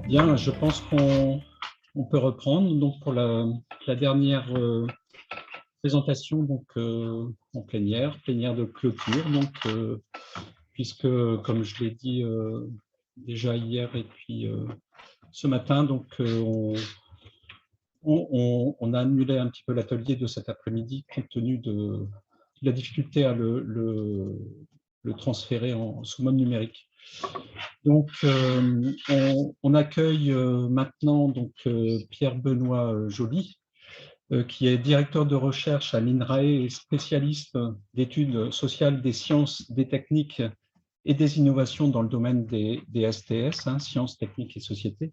Bien, je pense qu'on peut reprendre donc pour la dernière présentation donc, en plénière de clôture. Donc, puisque, comme je l'ai dit déjà hier et puis ce matin, donc, on a annulé un petit peu l'atelier de cet après-midi compte tenu de la difficulté à le transférer sous mode numérique. Donc, on accueille maintenant donc, Pierre-Benoît Joly, qui est directeur de recherche à l'INRAE et spécialiste d'études sociales des sciences, des techniques et des innovations dans le domaine des STS, sciences, techniques et sociétés.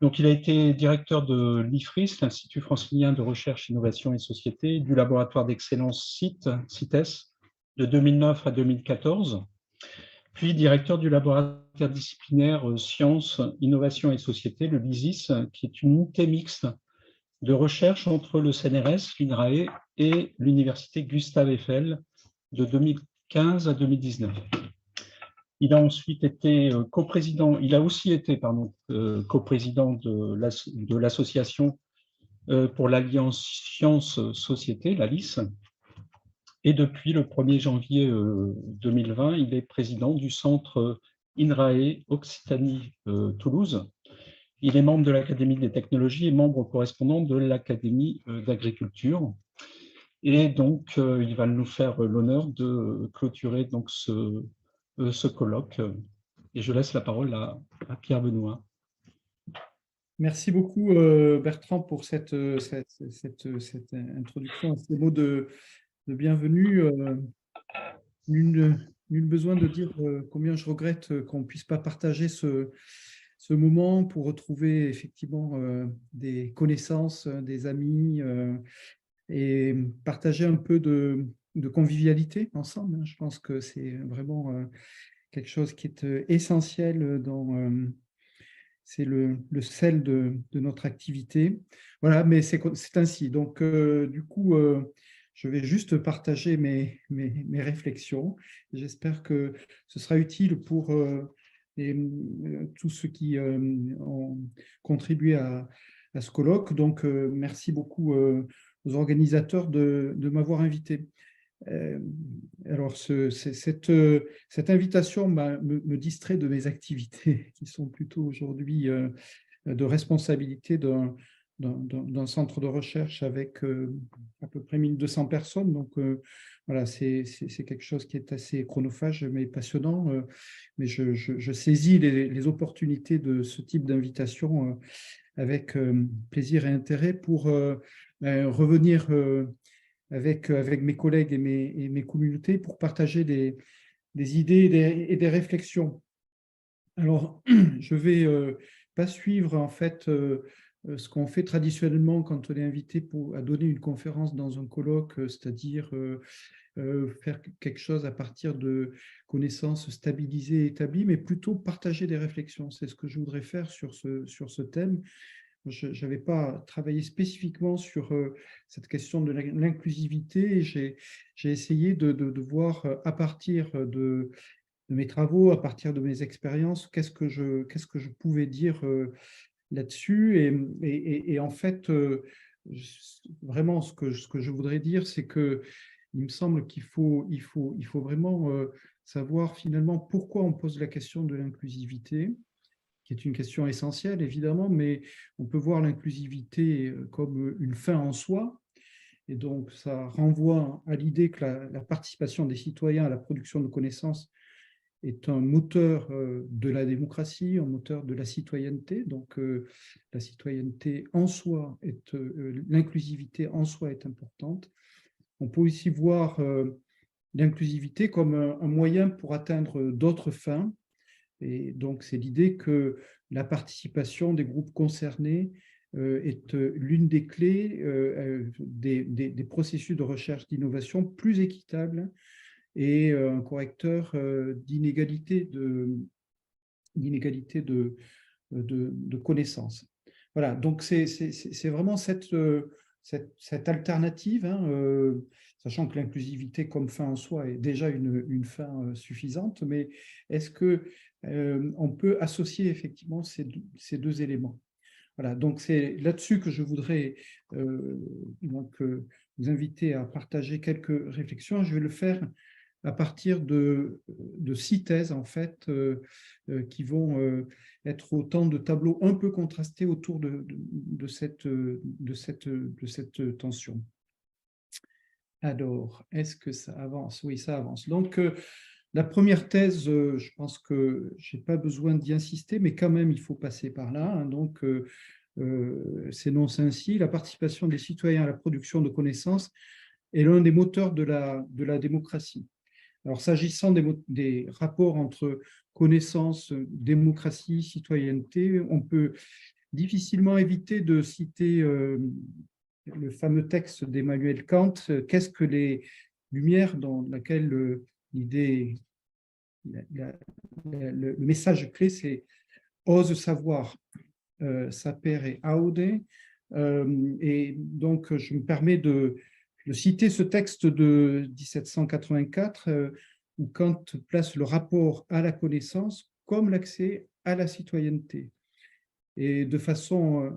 Donc, il a été directeur de l'IFRIS, l'Institut francilien de recherche, innovation et société, du laboratoire d'excellence CITES, de 2009 à 2014. Puis directeur du laboratoire interdisciplinaire Sciences, Innovation et Société, le LISIS, qui est une unité mixte de recherche entre le CNRS, l'INRAE et l'Université Gustave Eiffel de 2015 à 2019. Il a ensuite été coprésident, il a aussi été coprésident de l'association pour l'Alliance Sciences-Société, l'ALIS. Et depuis le 1er janvier 2020, il est président du centre INRAE Occitanie-Toulouse. Il est membre de l'Académie des technologies et membre correspondant de l'Académie d'agriculture. Et donc, il va nous faire l'honneur de clôturer donc, ce colloque. Et je laisse la parole à Pierre-Benoît. Merci beaucoup, Bertrand, pour cette introduction, ces mots de bienvenue. Nul besoin de dire combien je regrette qu'on ne puisse pas partager ce moment pour retrouver effectivement des connaissances, des amis et partager un peu de convivialité ensemble. Je pense que c'est vraiment quelque chose qui est essentiel dans... c'est le sel de notre activité. Voilà, mais c'est ainsi. Donc, du coup, je vais juste partager mes réflexions. J'espère que ce sera utile pour tous ceux qui ont contribué à ce colloque. Donc, merci beaucoup aux organisateurs de m'avoir invité. Alors, cette invitation me distrait de mes activités qui sont plutôt aujourd'hui de responsabilité d'un centre de recherche avec à peu près 1200 personnes. Donc, voilà, c'est quelque chose qui est assez chronophage, mais passionnant. Mais je saisis les opportunités de ce type d'invitation avec plaisir et intérêt pour revenir avec mes collègues et mes communautés pour partager des idées et des réflexions. Alors, je ne vais pas suivre en fait ce qu'on fait traditionnellement quand on est invité à donner une conférence dans un colloque, c'est-à-dire faire quelque chose à partir de connaissances stabilisées et établies, mais plutôt partager des réflexions. C'est ce que je voudrais faire sur ce thème. Je n'avais pas travaillé spécifiquement sur cette question de l'inclusivité. J'ai essayé de voir à partir de mes travaux, à partir de mes expériences, qu'est-ce que je pouvais dire là-dessus. Et en fait, vraiment, ce que je voudrais dire, c'est qu'il me semble qu'il faut vraiment savoir finalement pourquoi on pose la question de l'inclusivité, qui est une question essentielle, évidemment, mais on peut voir l'inclusivité comme une fin en soi. Et donc, ça renvoie à l'idée que la participation des citoyens à la production de connaissances est un moteur de la démocratie, un moteur de la citoyenneté. Donc, la citoyenneté en soi, l'inclusivité en soi est importante. On peut aussi voir l'inclusivité comme un moyen pour atteindre d'autres fins. Et donc, c'est l'idée que la participation des groupes concernés est l'une des clés des processus de recherche d'innovation plus équitables et un correcteur d'inégalité de connaissances. Voilà, donc c'est vraiment cette cette alternative, hein, sachant que l'inclusivité comme fin en soi est déjà une fin suffisante, mais est-ce qu'on peut associer effectivement ces deux éléments? Voilà, donc c'est là-dessus que je voudrais donc, vous inviter à partager quelques réflexions. Je vais le faire à partir de 6 thèses, en fait, qui vont être autant de tableaux un peu contrastés autour de cette tension. Alors, est-ce que ça avance? Oui, ça avance. Donc, la première thèse, je pense que je n'ai pas besoin d'y insister, mais quand même, il faut passer par là. Hein. Donc, s'énonce ainsi: la participation des citoyens à la production de connaissances est l'un des moteurs de la démocratie. Alors, s'agissant des rapports entre connaissance, démocratie, citoyenneté, on peut difficilement éviter de citer le fameux texte d'Emmanuel Kant, « Qu'est-ce que les Lumières ?» dans laquelle l'idée, le message clé, c'est « ose savoir, saper et aude ». Et donc, je me permets de citer ce texte de 1784 où Kant place le rapport à la connaissance comme l'accès à la citoyenneté. Et de façon,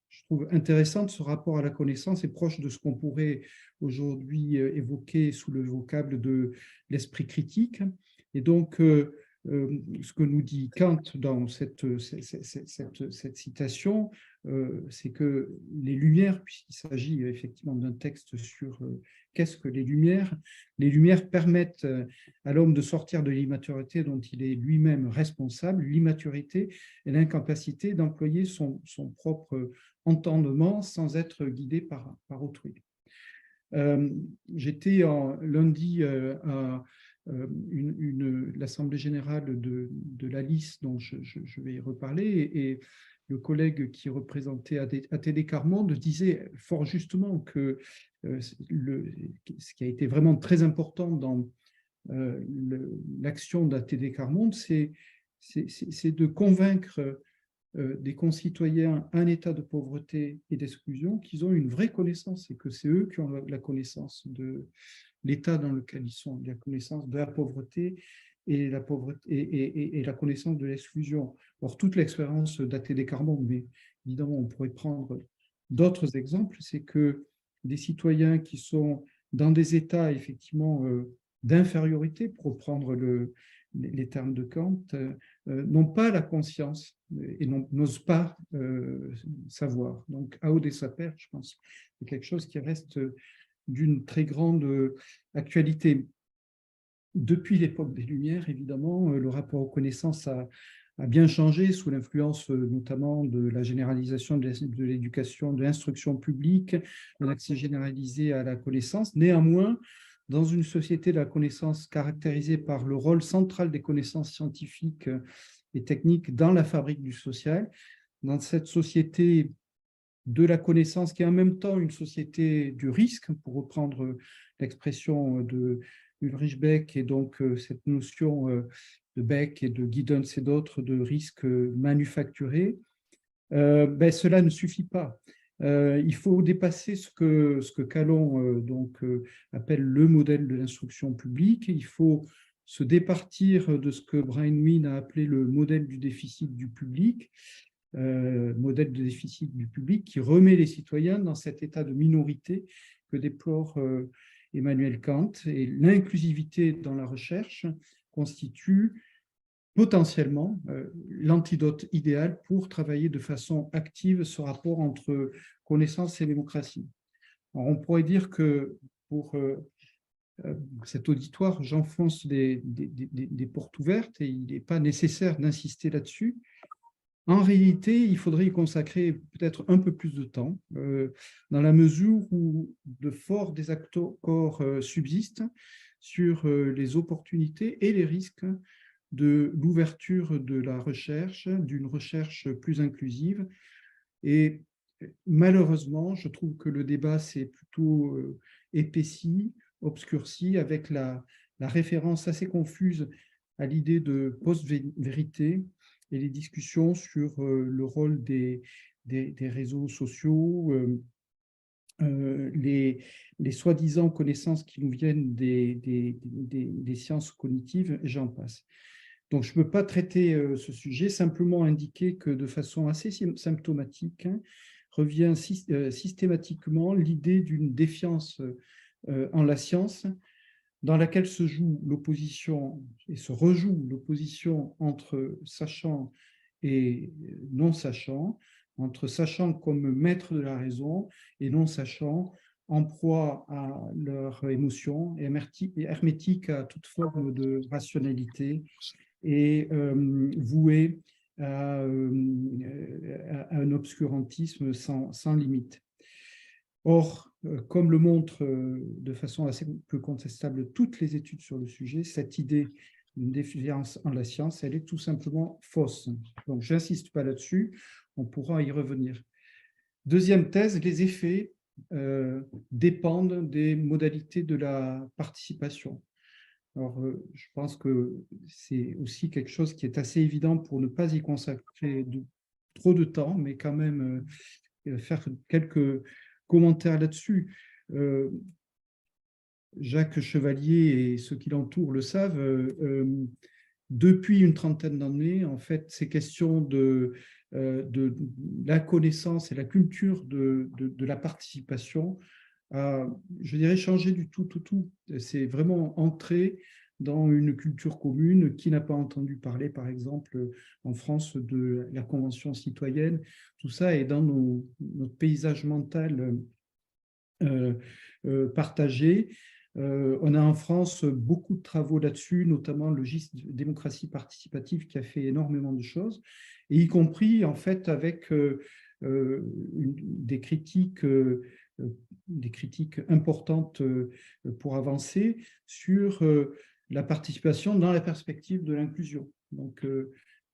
je trouve intéressante, ce rapport à la connaissance est proche de ce qu'on pourrait aujourd'hui évoquer sous le vocable de l'esprit critique. Et donc, ce que nous dit Kant dans cette citation, c'est que les Lumières, puisqu'il s'agit effectivement d'un texte sur qu'est-ce que les Lumières permettent à l'homme de sortir de l'immaturité dont il est lui-même responsable, l'immaturité et l'incapacité d'employer son propre entendement sans être guidé par autrui. J'étais lundi à l'Assemblée générale de l'ALICE, dont je vais y reparler, et le collègue qui représentait ATD Quart Monde disait fort justement que ce qui a été vraiment très important dans l'action d'ATD Quart Monde, c'est de convaincre des concitoyens en état de pauvreté et d'exclusion qu'ils ont une vraie connaissance et que c'est eux qui ont la connaissance de l'état dans lequel ils sont, la connaissance de la pauvreté et la connaissance de l'exclusion. Or, toute l'expérience d'ATD Quart Monde, mais évidemment, on pourrait prendre d'autres exemples, c'est que des citoyens qui sont dans des états effectivement d'infériorité, pour reprendre les termes de Kant, n'ont pas la conscience et n'osent pas savoir. Donc, aude saper, je pense, c'est quelque chose qui reste d'une très grande actualité. Depuis l'époque des Lumières, évidemment, le rapport aux connaissances a bien changé sous l'influence notamment de la généralisation de l'éducation, de l'instruction publique, de l'accès généralisé à la connaissance. Néanmoins, dans une société de la connaissance caractérisée par le rôle central des connaissances scientifiques et techniques dans la fabrique du social, dans cette société de la connaissance qui est en même temps une société du risque, pour reprendre l'expression de Ulrich Beck, et donc cette notion de Beck et de Giddens et d'autres de risque manufacturé, cela ne suffit pas. Il faut dépasser ce que Calon appelle le modèle de l'instruction publique. Il faut se départir de ce que Brian Wynne a appelé le modèle du déficit du public, modèle de déficit du public qui remet les citoyens dans cet état de minorité que déplore Emmanuel Kant. Et l'inclusivité dans la recherche constitue potentiellement l'antidote idéal pour travailler de façon active ce rapport entre connaissance et démocratie. Alors, on pourrait dire que pour cet auditoire, j'enfonce des portes ouvertes et il n'est pas nécessaire d'insister là-dessus. En réalité, il faudrait y consacrer peut-être un peu plus de temps, dans la mesure où de forts désaccords subsistent sur les opportunités et les risques de l'ouverture de la recherche, d'une recherche plus inclusive. Et malheureusement, je trouve que le débat s'est plutôt épaissi, obscurci, avec la référence assez confuse à l'idée de post-vérité et les discussions sur le rôle des réseaux sociaux les soi-disant connaissances qui nous viennent des sciences cognitives, et j'en passe. Donc, je ne peux pas traiter ce sujet, simplement indiquer que de façon assez symptomatique, revient systématiquement l'idée d'une défiance en la science, dans laquelle se joue l'opposition et se rejoue l'opposition entre sachant et non sachant, entre sachant comme maître de la raison et non sachant en proie à leurs émotions, hermétiques à toute forme de rationalité et voués à un obscurantisme sans limite. Or, comme le montrent de façon assez peu contestable toutes les études sur le sujet, cette idée d'une défiance en la science, elle est tout simplement fausse. Donc, je n'insiste pas là-dessus, on pourra y revenir. Deuxième thèse, les effets dépendent des modalités de la participation. Alors, je pense que c'est aussi quelque chose qui est assez évident pour ne pas y consacrer trop de temps, mais quand même faire quelques commentaires là-dessus. Jacques Chevalier et ceux qui l'entourent le savent, depuis une trentaine d'années, en fait, ces questions de la connaissance et la culture de la participation a, je dirais, changé du tout. C'est vraiment entré dans une culture commune. Qui n'a pas entendu parler, par exemple, en France, de la Convention citoyenne? Tout ça est dans notre paysage mental partagé. On a en France beaucoup de travaux là-dessus, notamment le GIST démocratie participative qui a fait énormément de choses, et y compris en fait avec des critiques importantes pour avancer sur la participation dans la perspective de l'inclusion. Donc,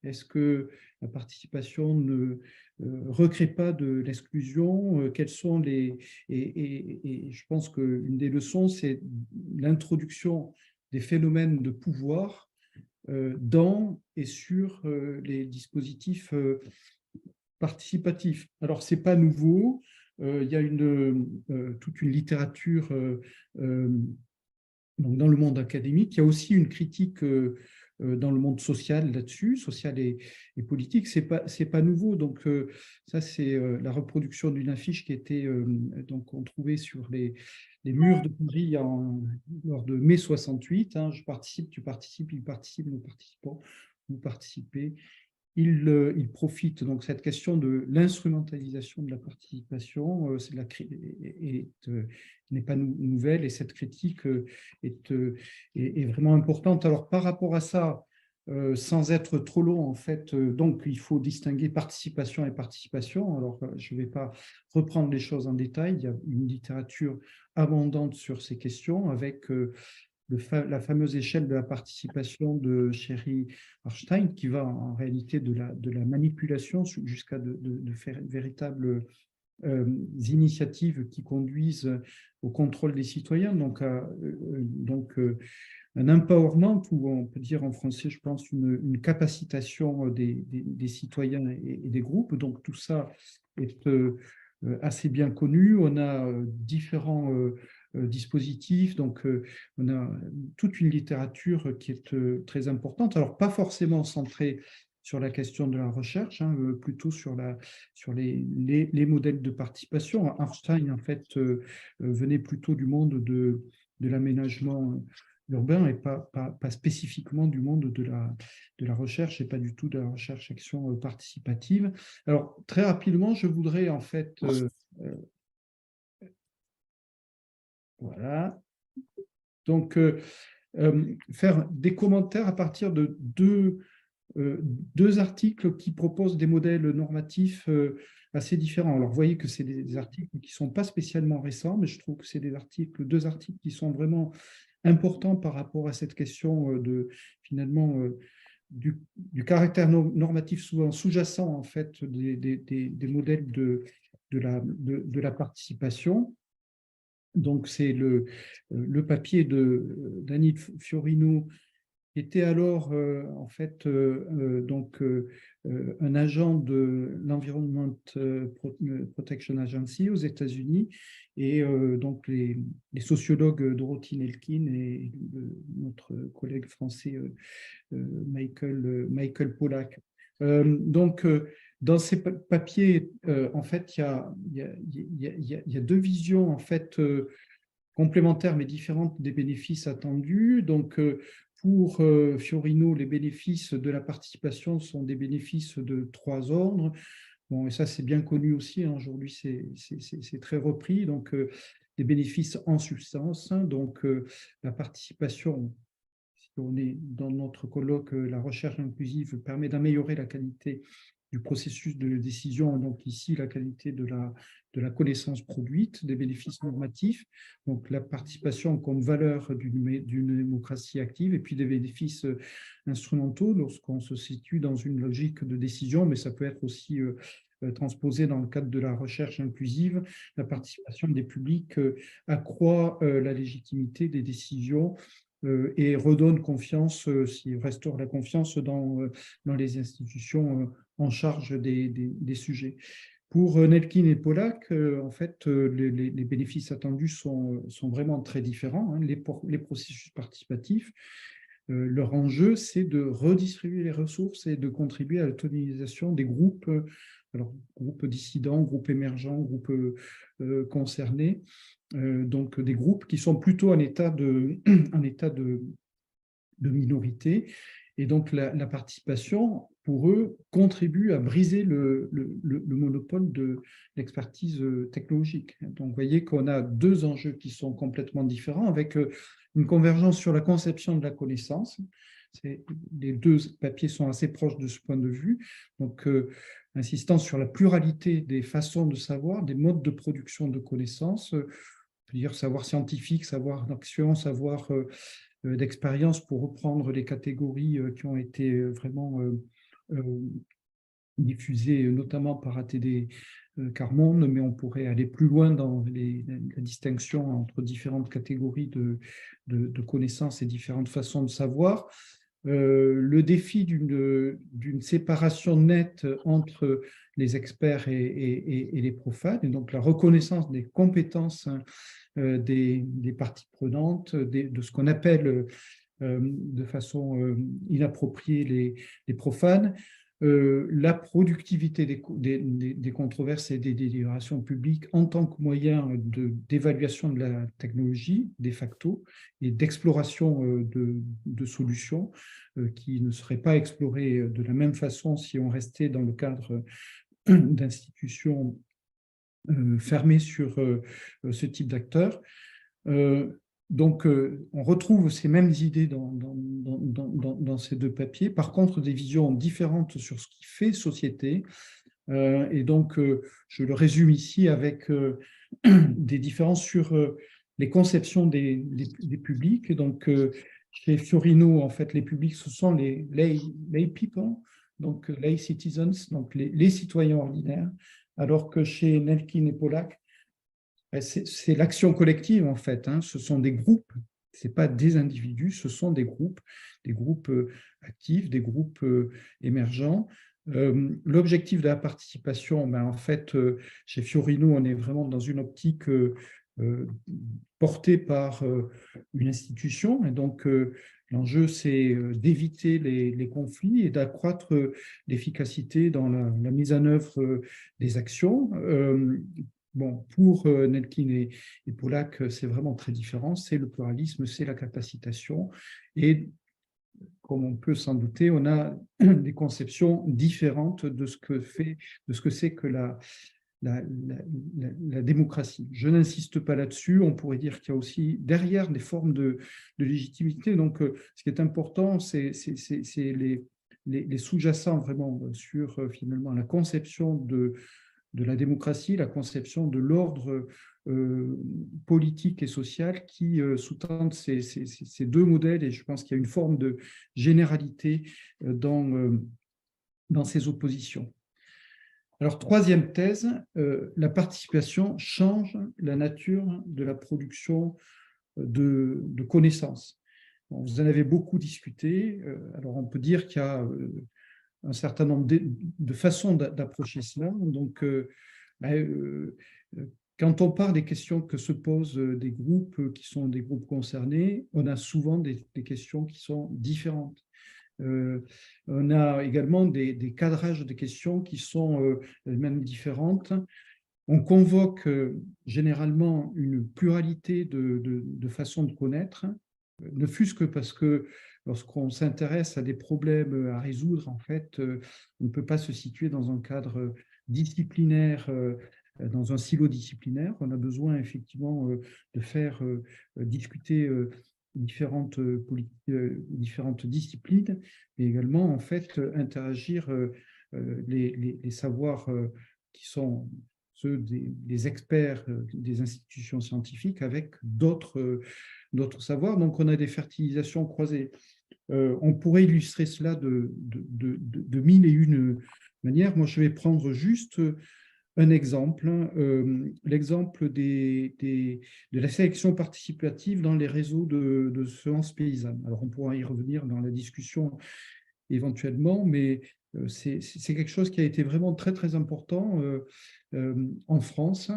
est-ce que la participation ne recrée pas de l'exclusion? Quelles sont les... Et je pense qu'une des leçons, c'est l'introduction des phénomènes de pouvoir dans et sur les dispositifs participatifs. Alors, ce n'est pas nouveau. Il y a toute une littérature donc dans le monde académique. Il y a aussi une critique dans le monde social là-dessus, social et politique. C'est pas nouveau. Donc, ça, c'est la reproduction d'une affiche qui était donc on trouvait sur les murs de Paris lors de mai 68. Je participe, tu participes, il participe, nous participons, vous participez. Il profite, donc cette question de l'instrumentalisation de la participation n'est pas nouvelle, et cette critique est vraiment importante. Alors par rapport à ça, sans être trop long en fait, donc il faut distinguer participation et participation. Alors je ne vais pas reprendre les choses en détail, il y a une littérature abondante sur ces questions avec la fameuse échelle de la participation de Sherry Arstein, qui va en réalité de la manipulation jusqu'à de faire véritables initiatives qui conduisent au contrôle des citoyens. Donc, un empowerment, ou on peut dire en français, je pense, une capacitation des citoyens et des groupes. Donc, tout ça est assez bien connu. On a différents dispositifs. Donc, on a toute une littérature qui est très importante. Alors, pas forcément centrée sur la question de la recherche, plutôt sur les modèles de participation. Einstein, en fait, venait plutôt du monde de l'aménagement urbain et pas spécifiquement du monde de la recherche et pas du tout de la recherche-action participative. Alors, très rapidement, je voudrais en fait... voilà. Donc, faire des commentaires à partir de deux articles qui proposent des modèles normatifs assez différents. Alors, vous voyez que c'est des articles qui ne sont pas spécialement récents, mais je trouve que c'est deux articles qui sont vraiment importants par rapport à cette question finalement, du caractère normatif souvent sous-jacent en fait des modèles de la participation. Donc, c'est le papier d'Annie Fiorino était alors en fait un agent de l'Environment Protection Agency aux États-Unis, et donc les sociologues Dorothy Nelkin et notre collègue français Michael Pollack. Dans ces papiers, en fait, il y a deux visions en fait complémentaires mais différentes des bénéfices attendus. Donc, pour Fiorino, les bénéfices de la participation sont des bénéfices de trois ordres. Bon, et ça, c'est bien connu aussi, hein. Aujourd'hui, c'est très repris. Donc, des bénéfices en substance. Donc, la participation, si on est dans notre colloque, la recherche inclusive permet d'améliorer la qualité du processus de décision, donc ici la qualité de la connaissance produite, des bénéfices normatifs, donc la participation comme valeur d'une démocratie active, et puis des bénéfices instrumentaux lorsqu'on se situe dans une logique de décision, mais ça peut être aussi transposé dans le cadre de la recherche inclusive. La participation des publics accroît la légitimité des décisions et redonne confiance, restaure la confiance dans les institutions en charge des sujets. Pour Nelkin et Pollack, en fait, les bénéfices attendus sont vraiment très différents, hein. Les processus participatifs, leur enjeu, c'est de redistribuer les ressources et de contribuer à l'autonomisation des groupes, alors groupes dissidents, groupes émergents, groupes concernés, donc des groupes qui sont plutôt en état de minorité. Et donc, la participation, pour eux, contribue à briser le monopole de l'expertise technologique. Donc, vous voyez qu'on a deux enjeux qui sont complètement différents, avec une convergence sur la conception de la connaissance. Les deux papiers sont assez proches de ce point de vue. Donc, insistant sur la pluralité des façons de savoir, des modes de production de connaissances, on peut dire savoir scientifique, savoir d'action, savoir d'expérience, pour reprendre les catégories qui ont été vraiment diffusées, notamment par ATD Carmonde, mais on pourrait aller plus loin dans la distinction entre différentes catégories de connaissances et différentes façons de savoir. Le défi d'une séparation nette entre les experts et les profanes, et donc la reconnaissance des compétences des parties prenantes, de ce qu'on appelle de façon inappropriée les profanes, la productivité des controverses et des délibérations publiques en tant que moyen d'évaluation de la technologie, de facto, et d'exploration de solutions qui ne seraient pas explorées de la même façon si on restait dans le cadre d'institutions fermées sur ce type d'acteurs. Donc, on retrouve ces mêmes idées dans ces deux papiers. Par contre, des visions différentes sur ce qui fait société. Et donc, je le résume ici avec des différences sur les conceptions des publics. Donc, chez Fiorino, en fait, les publics, ce sont les lay people, donc lay citizens, donc les citoyens ordinaires, alors que chez Nelkin et Pollack, c'est l'action collective, en fait, hein. Ce sont des groupes, ce n'est pas des individus, ce sont des groupes actifs, des groupes émergents. L'objectif de la participation, ben, en fait, chez Fiorino, on est vraiment dans une optique portée par une institution. Et donc, l'enjeu, c'est d'éviter les conflits et d'accroître l'efficacité dans la mise en œuvre des actions. Bon, pour Nelkin et Pollack, c'est vraiment très différent. C'est le pluralisme, c'est la capacitation. Et comme on peut s'en douter, on a des conceptions différentes de ce que c'est que la démocratie. Je n'insiste pas là-dessus. On pourrait dire qu'il y a aussi derrière des formes de légitimité. Donc, ce qui est important, c'est les sous-jacents vraiment sur finalement la conception de la démocratie, la conception de l'ordre politique et social qui sous-tendent ces deux modèles. Et je pense qu'il y a une forme de généralité dans ces oppositions. Alors, troisième thèse, la participation change la nature de la production de connaissances. Vous en avez beaucoup discuté. Alors, on peut dire qu'il y a un certain nombre de façons d'approcher cela. Donc, quand on parle des questions que se posent des groupes qui sont des groupes concernés, on a souvent des questions qui sont différentes. On a également des cadrages de questions qui sont même différentes. On convoque généralement une pluralité de façons de connaître, ne fût-ce que parce que lorsqu'on s'intéresse à des problèmes à résoudre, en fait, on ne peut pas se situer dans un cadre disciplinaire, dans un silo disciplinaire. On a besoin effectivement de faire discuter différentes disciplines, mais également en fait interagir les savoirs qui sont ceux des experts des institutions scientifiques avec d'autres savoirs. Donc, on a des fertilisations croisées. On pourrait illustrer cela de mille et une manières. Moi, je vais prendre juste un exemple, l'exemple de la sélection participative dans les réseaux de semences paysannes. Alors, on pourra y revenir dans la discussion éventuellement, mais c'est quelque chose qui a été vraiment très, très important en France,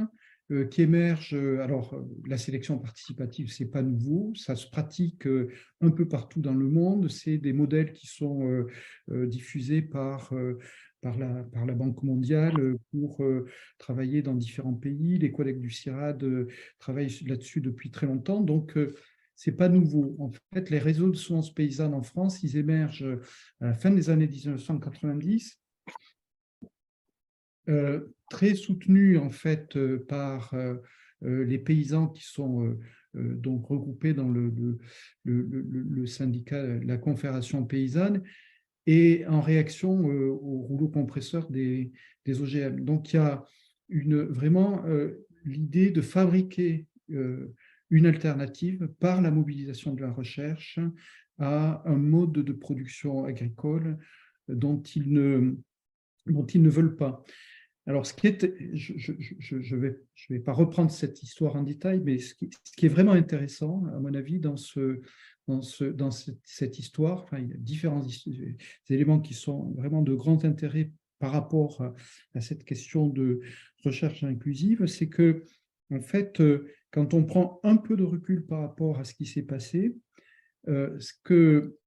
qui émerge. Alors, la sélection participative, ce n'est pas nouveau, ça se pratique un peu partout dans le monde. C'est des modèles qui sont diffusés par la Banque mondiale pour travailler dans différents pays. Les collègues du CIRAD travaillent là-dessus depuis très longtemps. Donc, ce n'est pas nouveau. En fait, les réseaux de semences paysannes en France, ils émergent à la fin des années 1990, très soutenus en fait par les paysans qui sont donc regroupés dans le syndicat, la Confédération paysanne, et en réaction au rouleau compresseur des OGM. Donc, il y a vraiment l'idée de fabriquer une alternative par la mobilisation de la recherche à un mode de production agricole dont ils ne veulent pas. Alors, je vais pas reprendre cette histoire en détail, mais ce qui est vraiment intéressant, à mon avis, dans cette histoire, enfin, il y a différents éléments qui sont vraiment de grand intérêt par rapport à cette question de recherche inclusive, c'est que, en fait, quand on prend un peu de recul par rapport à ce qui s'est passé, ce que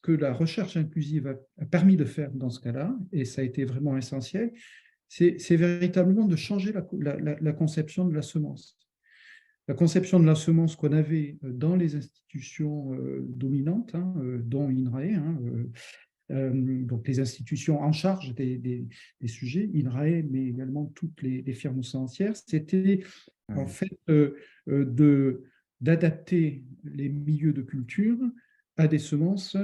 la recherche inclusive a permis de faire dans ce cas-là, et ça a été vraiment essentiel, c'est véritablement de changer la conception de la semence. La conception de la semence qu'on avait dans les institutions dominantes, dont INRAE, donc les institutions en charge des sujets, INRAE, mais également toutes les firmes semencières, c'était en fait d'adapter les milieux de culture à des semences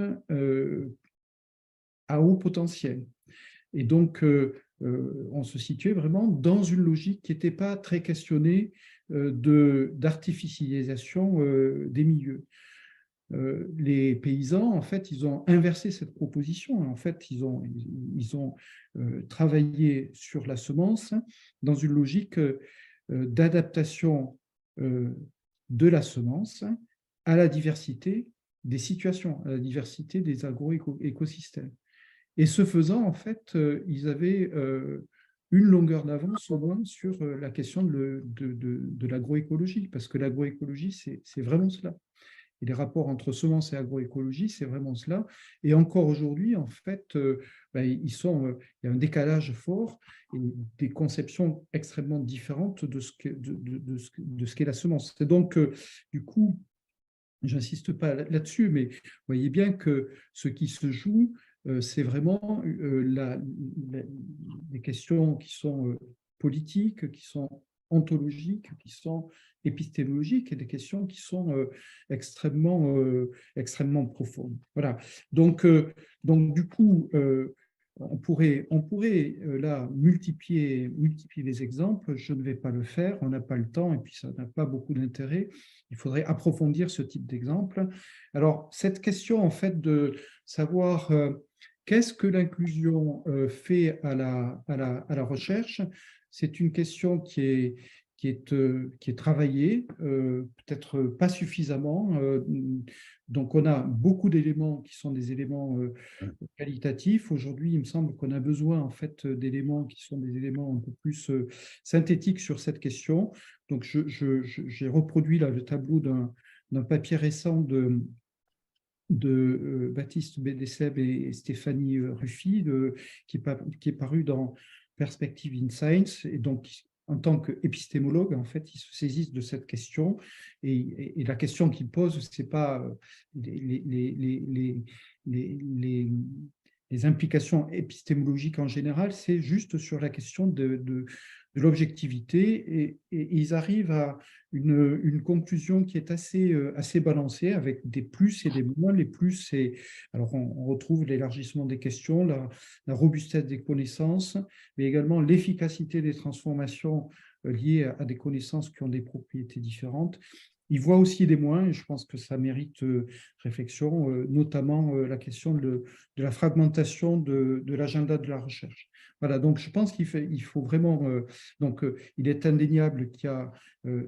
à haut potentiel. Et donc, on se situait vraiment dans une logique qui n'était pas très questionnée d'artificialisation des milieux. Les paysans, en fait, ils ont inversé cette proposition. En fait, ils ont travaillé sur la semence dans une logique d'adaptation de la semence à la diversité des situations, à la diversité des agro-écosystèmes. Et ce faisant, en fait, ils avaient une longueur d'avance au moins sur la question de l'agroécologie, parce que l'agroécologie, c'est vraiment cela. Et les rapports entre semences et agroécologie, c'est vraiment cela. Et encore aujourd'hui, en fait, il y a un décalage fort et des conceptions extrêmement différentes de ce qu'est la semence. Et donc, du coup, je n'insiste pas là-dessus, mais vous voyez bien que ce qui se joue, c'est vraiment des questions qui sont politiques, qui sont ontologiques, qui sont épistémologiques et des questions qui sont extrêmement profondes. Voilà. Donc du coup, on pourrait là multiplier les exemples. Je ne vais pas le faire, on n'a pas le temps et puis ça n'a pas beaucoup d'intérêt. Il faudrait approfondir ce type d'exemple. Alors, cette question, en fait, de savoir qu'est-ce que l'inclusion fait à la recherche, c'est une question qui qui est travaillé, peut-être pas suffisamment. Donc, on a beaucoup d'éléments qui sont des éléments qualitatifs. Aujourd'hui, il me semble qu'on a besoin en fait d'éléments qui sont des éléments un peu plus synthétiques sur cette question. Donc, j'ai reproduit là le tableau d'un papier récent de Baptiste Bédesseb et Stéphanie Ruffi, qui est paru dans Perspective in Science. Et donc, en tant qu'épistémologue, en fait, ils se saisissent de cette question. Et la question qu'ils posent, ce n'est pas les implications épistémologiques en général, c'est juste sur la question de l'objectivité. Et ils arrivent à une conclusion qui est assez balancée, avec des plus et des moins. Les plus, c'est, alors on retrouve l'élargissement des questions, la robustesse des connaissances, mais également l'efficacité des transformations liées à des connaissances qui ont des propriétés différentes. Il voit aussi des moins, et je pense que ça mérite réflexion, notamment la question de la fragmentation de l'agenda de la recherche. Voilà, donc je pense il faut vraiment, il est indéniable qu'il y a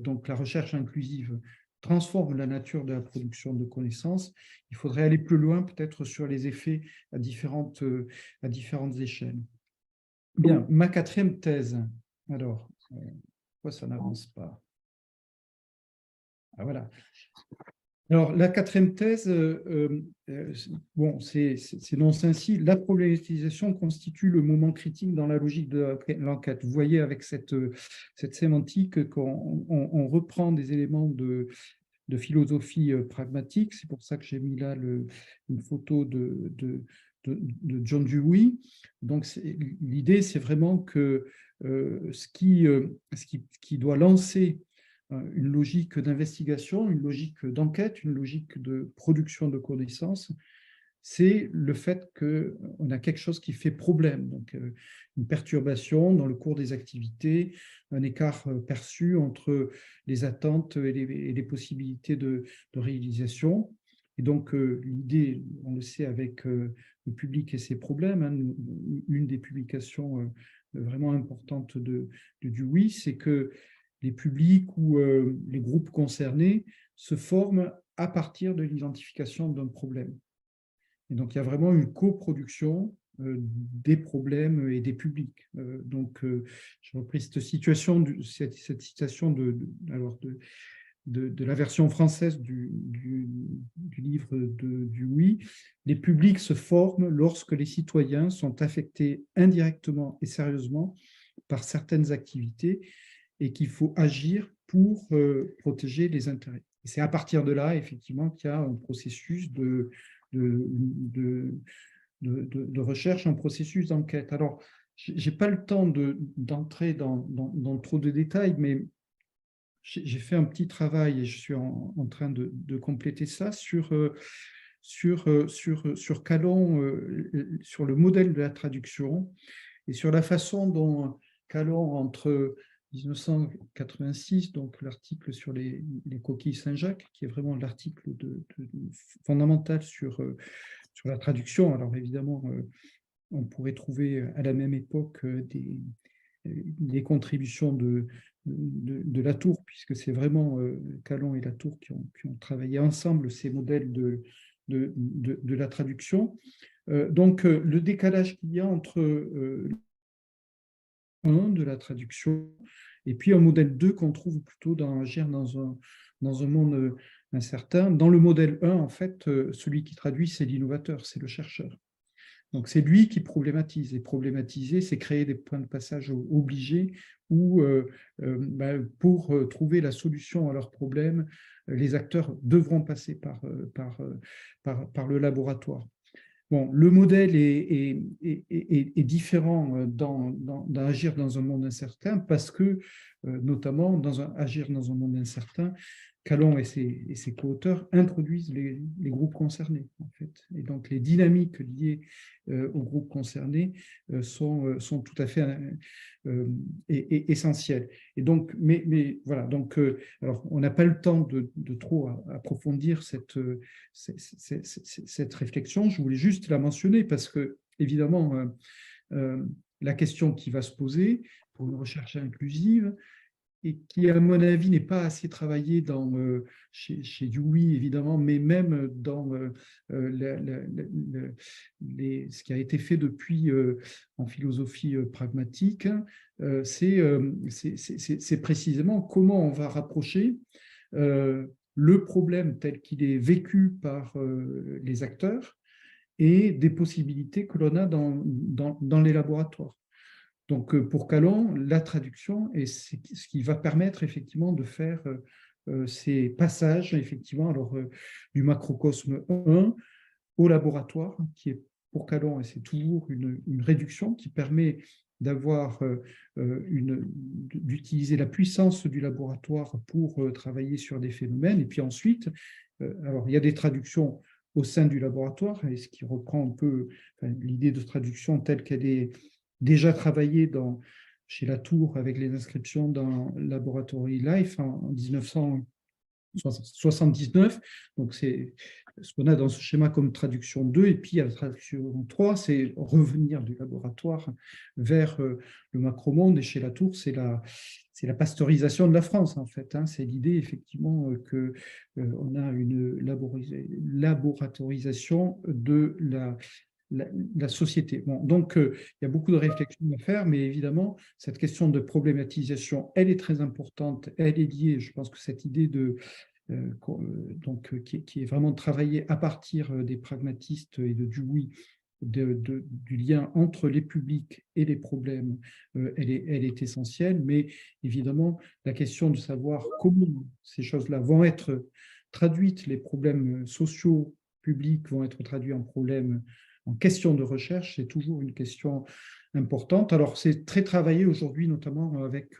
donc la recherche inclusive transforme la nature de la production de connaissances. Il faudrait aller plus loin, peut-être sur les effets à différentes échelles. Bien, ma quatrième thèse. Alors, pourquoi ça n'avance pas? Ah, voilà. Alors, la quatrième thèse, bon, c'est non-sensi. La problématisation constitue le moment critique dans la logique de l'enquête. Vous voyez, avec cette sémantique, qu'on reprend des éléments de philosophie pragmatique. C'est pour ça que j'ai mis là une photo de John Dewey. Donc, l'idée, c'est vraiment que ce qui doit lancer une logique d'investigation, une logique d'enquête, une logique de production de connaissances, c'est le fait qu'on a quelque chose qui fait problème, donc une perturbation dans le cours des activités, un écart perçu entre les attentes et les possibilités de réalisation. Et donc, l'idée, on le sait avec le public et ses problèmes, hein, une des publications vraiment importantes de Dewey, c'est que les publics ou les groupes concernés se forment à partir de l'identification d'un problème. Et donc, il y a vraiment une coproduction des problèmes et des publics. Donc, j'ai repris cette citation de la version française du livre de Dewey. Les publics se forment lorsque les citoyens sont affectés indirectement et sérieusement par certaines activités et qu'il faut agir pour protéger les intérêts. Et c'est à partir de là, effectivement, qu'il y a un processus de recherche, un processus d'enquête. Alors, je n'ai pas le temps d'entrer dans trop de détails, mais j'ai fait un petit travail et je suis en train de compléter ça sur Calon, sur le modèle de la traduction et sur la façon dont Calon, entre 1986, donc l'article sur les coquilles Saint-Jacques, qui est vraiment l'article fondamental sur la traduction. Alors évidemment, on pourrait trouver à la même époque des contributions de Latour, puisque c'est vraiment Calon et Latour qui ont travaillé ensemble ces modèles de la traduction. Donc, le décalage qu'il y a entre de la traduction et puis un modèle 2 qu'on trouve plutôt dans Agir dans un monde incertain. Dans le modèle 1, en fait, celui qui traduit, c'est l'innovateur, c'est le chercheur. Donc, c'est lui qui problématise. Et problématiser, c'est créer des points de passage obligés où, pour trouver la solution à leurs problèmes, les acteurs devront passer par le laboratoire. Bon, le modèle est différent d'agir dans un monde incertain parce que, notamment, agir dans un monde incertain, Calon et ses co-auteurs introduisent les groupes concernés, en fait. Et donc, les dynamiques liées aux groupes concernés sont tout à fait essentielles. Et donc, mais voilà, donc, alors, on n'a pas le temps de trop approfondir cette réflexion. Je voulais juste la mentionner parce que, évidemment, la question qui va se poser pour une recherche inclusive, et qui, à mon avis, n'est pas assez travaillé chez Dewey, évidemment, mais même dans ce qui a été fait depuis en philosophie pragmatique, c'est précisément comment on va rapprocher le problème tel qu'il est vécu par les acteurs et des possibilités que l'on a dans les laboratoires. Donc, pour Calon, la traduction est ce qui va permettre effectivement de faire ces passages, effectivement, alors, du macrocosme 1 au laboratoire, qui est pour Calon, et c'est toujours une réduction qui permet d'utiliser la puissance du laboratoire pour travailler sur des phénomènes. Et puis ensuite, alors il y a des traductions au sein du laboratoire, et ce qui reprend un peu l'idée de traduction telle qu'elle est déjà travaillée chez Latour avec les inscriptions dans Laboratory Life en 1979. Donc, c'est ce qu'on a dans ce schéma comme traduction 2. Et puis, la traduction 3, c'est revenir du laboratoire vers le macromonde. Et chez Latour, c'est la pasteurisation de la France, en fait. C'est l'idée, effectivement, qu'on a une laboratorisation de la société. Bon, donc, il y a beaucoup de réflexions à faire, mais évidemment, cette question de problématisation, elle est très importante, elle est liée, je pense que cette idée qui est vraiment travaillée à partir des pragmatistes et de Dewey, du lien entre les publics et les problèmes, elle est essentielle, mais évidemment, la question de savoir comment ces choses-là vont être traduites, les problèmes sociaux publics vont être traduits en problèmes en question de recherche, c'est toujours une question importante. Alors, c'est très travaillé aujourd'hui, notamment avec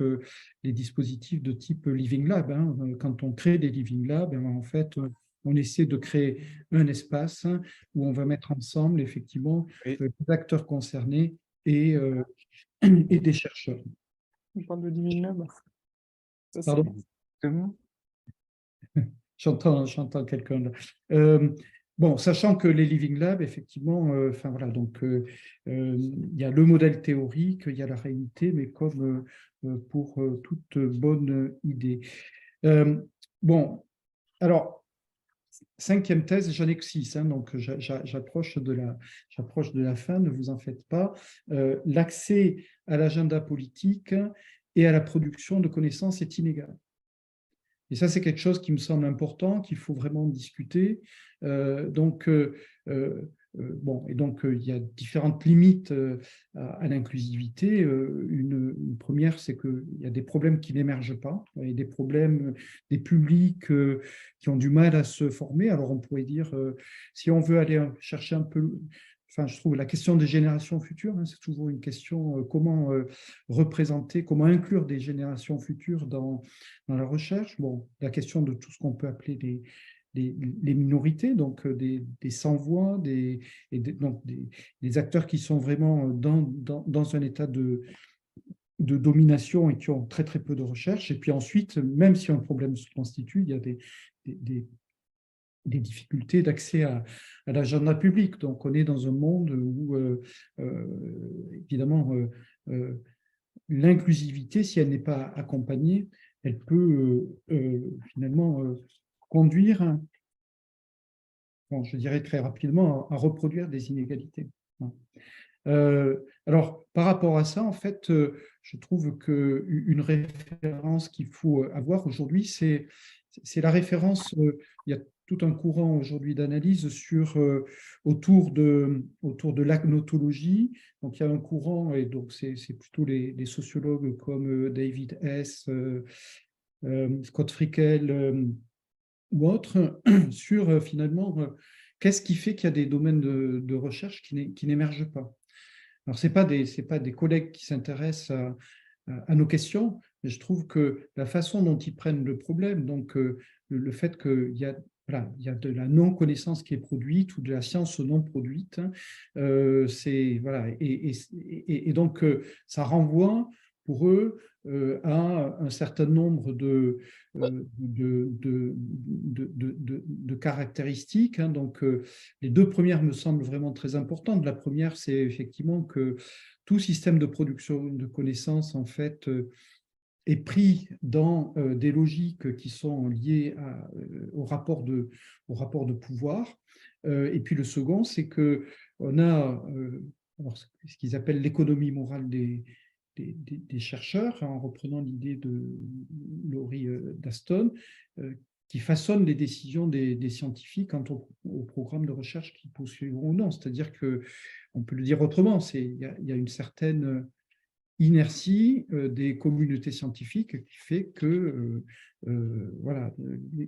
les dispositifs de type Living Lab. Quand on crée des Living Labs, en fait, on essaie de créer un espace où on va mettre ensemble, effectivement, les acteurs concernés et des chercheurs. On parle de Living Lab. Pardon ? Comment ? J'entends quelqu'un là. Bon, sachant que les Living Labs, effectivement, voilà, donc il y a le modèle théorique, il y a la réalité, mais comme pour toute bonne idée. Bon, alors, 5e thèse, j'en ai que 6, donc j'approche de la fin, ne vous en faites pas. L'accès à l'agenda politique et à la production de connaissances est inégal. Et ça, c'est quelque chose qui me semble important, qu'il faut vraiment discuter. Il y a différentes limites à l'inclusivité. Une première, c'est qu'il y a des problèmes qui n'émergent pas, et des problèmes des publics qui ont du mal à se former. Alors, on pourrait dire, si on veut aller chercher un peu... Enfin, je trouve la question des générations futures, c'est toujours une question, comment représenter, comment inclure des générations futures dans la recherche. Bon, la question de tout ce qu'on peut appeler les minorités, donc des sans-voix, des acteurs qui sont vraiment dans un état de domination et qui ont très, très peu de recherche. Et puis ensuite, même si un problème se constitue, il y a des difficultés d'accès à l'agenda public. Donc, on est dans un monde où, évidemment, l'inclusivité, si elle n'est pas accompagnée, elle peut finalement conduire, je dirais très rapidement, à reproduire des inégalités. Alors, par rapport à ça, en fait, je trouve qu'une référence qu'il faut avoir aujourd'hui, c'est la référence, il y a tout un courant aujourd'hui d'analyse autour de l'agnotologie. Donc, il y a un courant, et donc c'est plutôt les sociologues comme David Hess, Scott Frickel ou autres, sur finalement, qu'est-ce qui fait qu'il y a des domaines de recherche qui n'émergent pas. Alors, ce n'est pas des collègues qui s'intéressent à nos questions, mais je trouve que la façon dont ils prennent le problème, donc le fait qu'il y a de la non-connaissance qui est produite ou de la science non produite, et donc ça renvoie pour eux à un certain nombre de caractéristiques. Donc, les deux premières me semblent vraiment très importantes. La première, c'est effectivement que tout système de production de connaissances, en fait, est pris dans des logiques qui sont liées au rapport de pouvoir. Et puis le second, c'est qu'on a ce qu'ils appellent l'économie morale des chercheurs, en reprenant l'idée de Laurie Daston, qui façonnent les décisions des scientifiques quant au programme de recherche qu'ils poursuivront ou non. C'est-à-dire qu'on peut le dire autrement, il y a une certaine inertie des communautés scientifiques qui fait que voilà,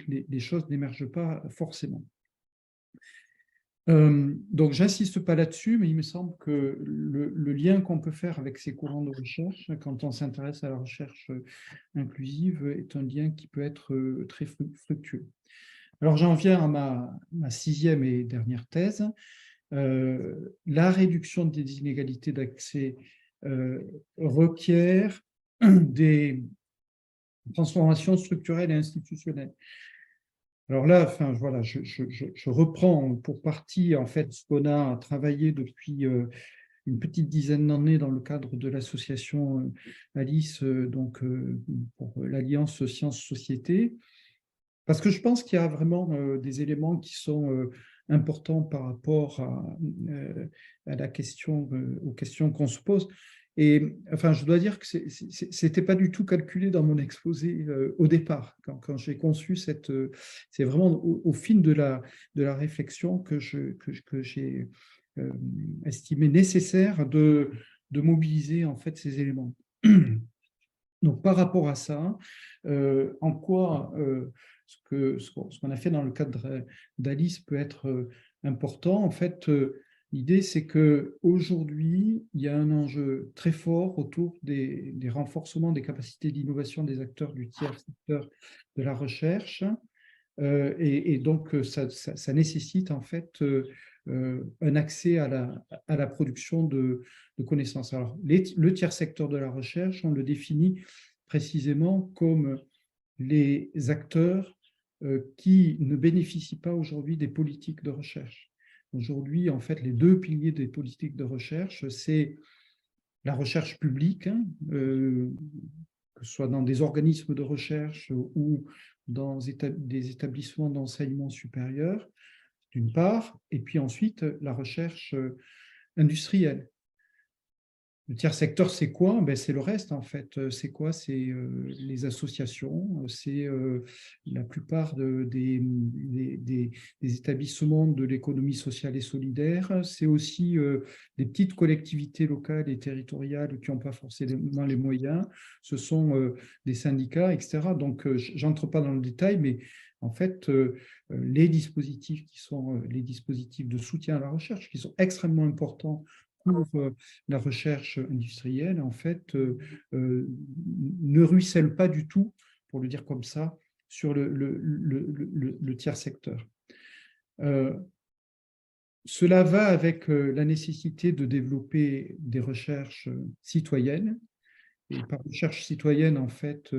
les choses n'émergent pas forcément. Donc, j'insiste pas là-dessus, mais il me semble que le lien qu'on peut faire avec ces courants de recherche, quand on s'intéresse à la recherche inclusive, est un lien qui peut être très fructueux. Alors, j'en viens à ma sixième et dernière thèse. La réduction des inégalités d'accès requiert des transformations structurelles et institutionnelles. Alors là, enfin, voilà, je reprends pour partie en fait ce qu'on a travaillé depuis une petite dizaine d'années dans le cadre de l'association Alice, donc pour l'Alliance Sciences-Société, parce que je pense qu'il y a vraiment des éléments qui sont importants par rapport à la question, aux questions qu'on se pose. Et enfin, je dois dire que ce n'était pas du tout calculé dans mon exposé au départ. Quand j'ai conçu c'est vraiment au fil de la réflexion que j'ai estimé nécessaire de mobiliser en fait ces éléments. Donc, par rapport à ça, en quoi ce qu'on a fait dans le cadre d'Alice peut être important, en fait, l'idée, c'est qu'aujourd'hui, il y a un enjeu très fort autour des renforcements des capacités d'innovation des acteurs du tiers secteur de la recherche. Et donc, ça nécessite en fait un accès à la production de connaissances. Alors, le tiers secteur de la recherche, on le définit précisément comme les acteurs qui ne bénéficient pas aujourd'hui des politiques de recherche. Aujourd'hui, en fait, les deux piliers des politiques de recherche, c'est la recherche publique, que ce soit dans des organismes de recherche ou dans des établissements d'enseignement supérieur, d'une part, et puis ensuite la recherche industrielle. Le tiers secteur, c'est quoi? Ben, c'est le reste, en fait. C'est quoi? C'est les associations, c'est la plupart des établissements de l'économie sociale et solidaire, c'est aussi des petites collectivités locales et territoriales qui n'ont pas forcément les moyens, ce sont des syndicats, etc. Donc, je n'entre pas dans le détail, mais en fait, les dispositifs qui sont les dispositifs de soutien à la recherche, qui sont extrêmement importants pour la recherche industrielle, en fait, ne ruisselle pas du tout, pour le dire comme ça, sur le tiers secteur. Cela va avec la nécessité de développer des recherches citoyennes. Et par recherche citoyenne, en fait,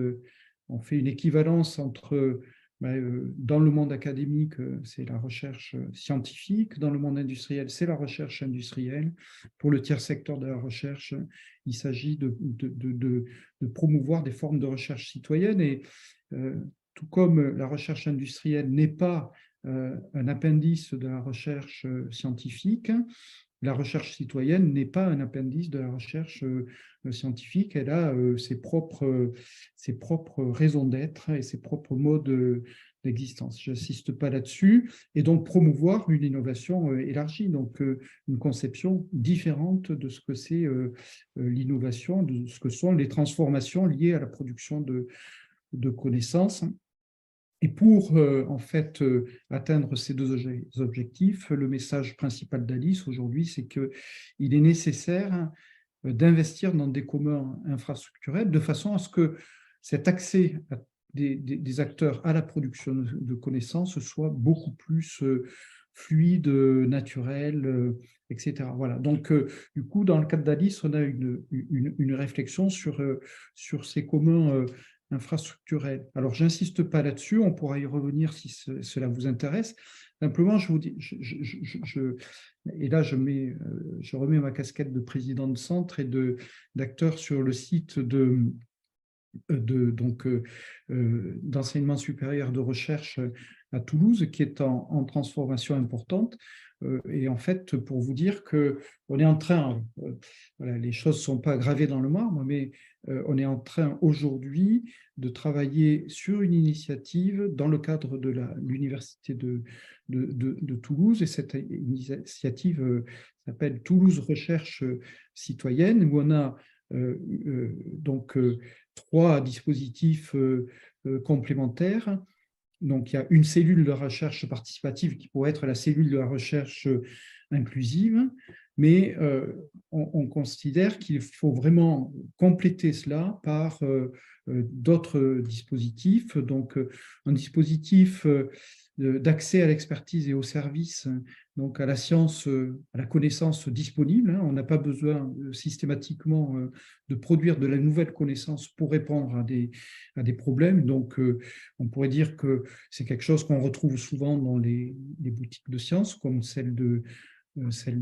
on fait une équivalence entre dans le monde académique, c'est la recherche scientifique. Dans le monde industriel, c'est la recherche industrielle. Pour le tiers secteur de la recherche, il s'agit de promouvoir des formes de recherche citoyenne. Et tout comme la recherche industrielle n'est pas un appendice de la recherche scientifique, la recherche citoyenne n'est pas un appendice de la recherche scientifique, elle a ses propres raisons d'être et ses propres modes d'existence. Je n'insiste pas là-dessus. Et donc promouvoir une innovation élargie, donc une conception différente de ce que c'est l'innovation, de ce que sont les transformations liées à la production de connaissances. Et pour en fait atteindre ces deux objectifs, le message principal d'Alice aujourd'hui, c'est qu'il est nécessaire d'investir dans des communs infrastructurels de façon à ce que cet accès des acteurs à la production de connaissances soit beaucoup plus fluide, naturel, etc. Voilà. Donc, du coup, dans le cadre d'Alice, on a une réflexion sur ces communs infrastructurels. Alors, j'insiste pas là-dessus, on pourra y revenir si cela vous intéresse. Simplement, je vous dis, et là, je remets ma casquette de président de centre et d'acteur sur le site de d'enseignement supérieur de recherche à Toulouse, qui est en transformation importante. Et en fait, pour vous dire qu'on est en train, voilà, les choses ne sont pas gravées dans le marbre, mais on est en train aujourd'hui de travailler sur une initiative dans le cadre de l'Université de Toulouse. Et cette initiative s'appelle Toulouse Recherche Citoyenne, où on a donc 3 dispositifs complémentaires. Donc, il y a une cellule de recherche participative qui pourrait être la cellule de la recherche inclusive, mais on considère qu'il faut vraiment compléter cela par d'autres dispositifs. Donc, un dispositif d'accès à l'expertise et aux services, donc à la science, à la connaissance disponible. On n'a pas besoin systématiquement de produire de la nouvelle connaissance pour répondre à des problèmes. Donc, on pourrait dire que c'est quelque chose qu'on retrouve souvent dans les boutiques de sciences, comme celle de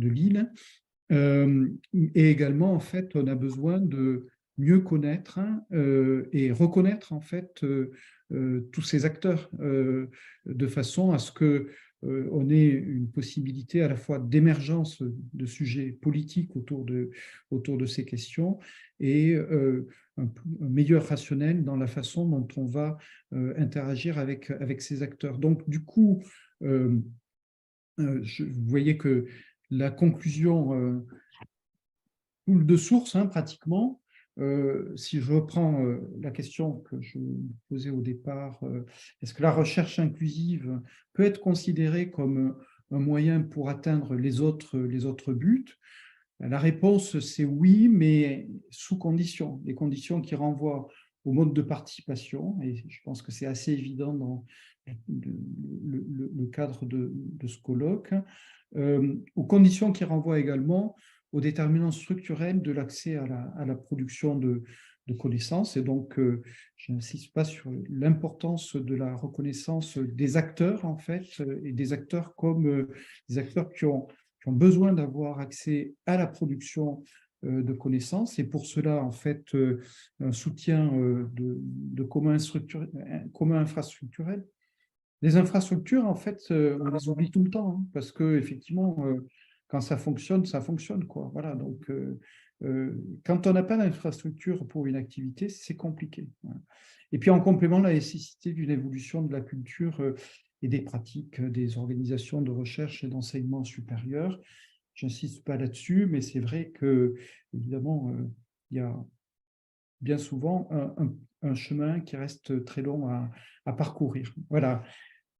Lille. Et également, en fait, on a besoin de mieux connaître et reconnaître, en fait, tous ces acteurs de façon à ce que on ait une possibilité à la fois d'émergence de sujets politiques autour de ces questions et un meilleur rationnel dans la façon dont on va interagir avec ces acteurs. Donc, du coup, vous voyez que la conclusion coule de source, pratiquement. Si je reprends la question que je me posais au départ, est-ce que la recherche inclusive peut être considérée comme un moyen pour atteindre les autres buts? La réponse, c'est oui, mais sous conditions. Des conditions qui renvoient au mode de participation, et je pense que c'est assez évident dans le cadre de ce colloque, aux conditions qui renvoient également aux déterminants structurels de l'accès à la production de connaissances. Et donc, je n'insiste pas sur l'importance de la reconnaissance des acteurs, en fait, et des acteurs comme des acteurs qui ont besoin d'avoir accès à la production de connaissances. Et pour cela, en fait, un soutien de communs infrastructurels. Les infrastructures, en fait, on les oublie tout le temps, parce qu'effectivement, quand ça fonctionne, quoi. Voilà, donc, quand on n'a pas d'infrastructure pour une activité, c'est compliqué. Voilà. Et puis, en complément, la nécessité d'une évolution de la culture et des pratiques des organisations de recherche et d'enseignement supérieur. Je n'insiste pas là-dessus, mais c'est vrai que, évidemment, il y a bien souvent un chemin qui reste très long à parcourir. Voilà.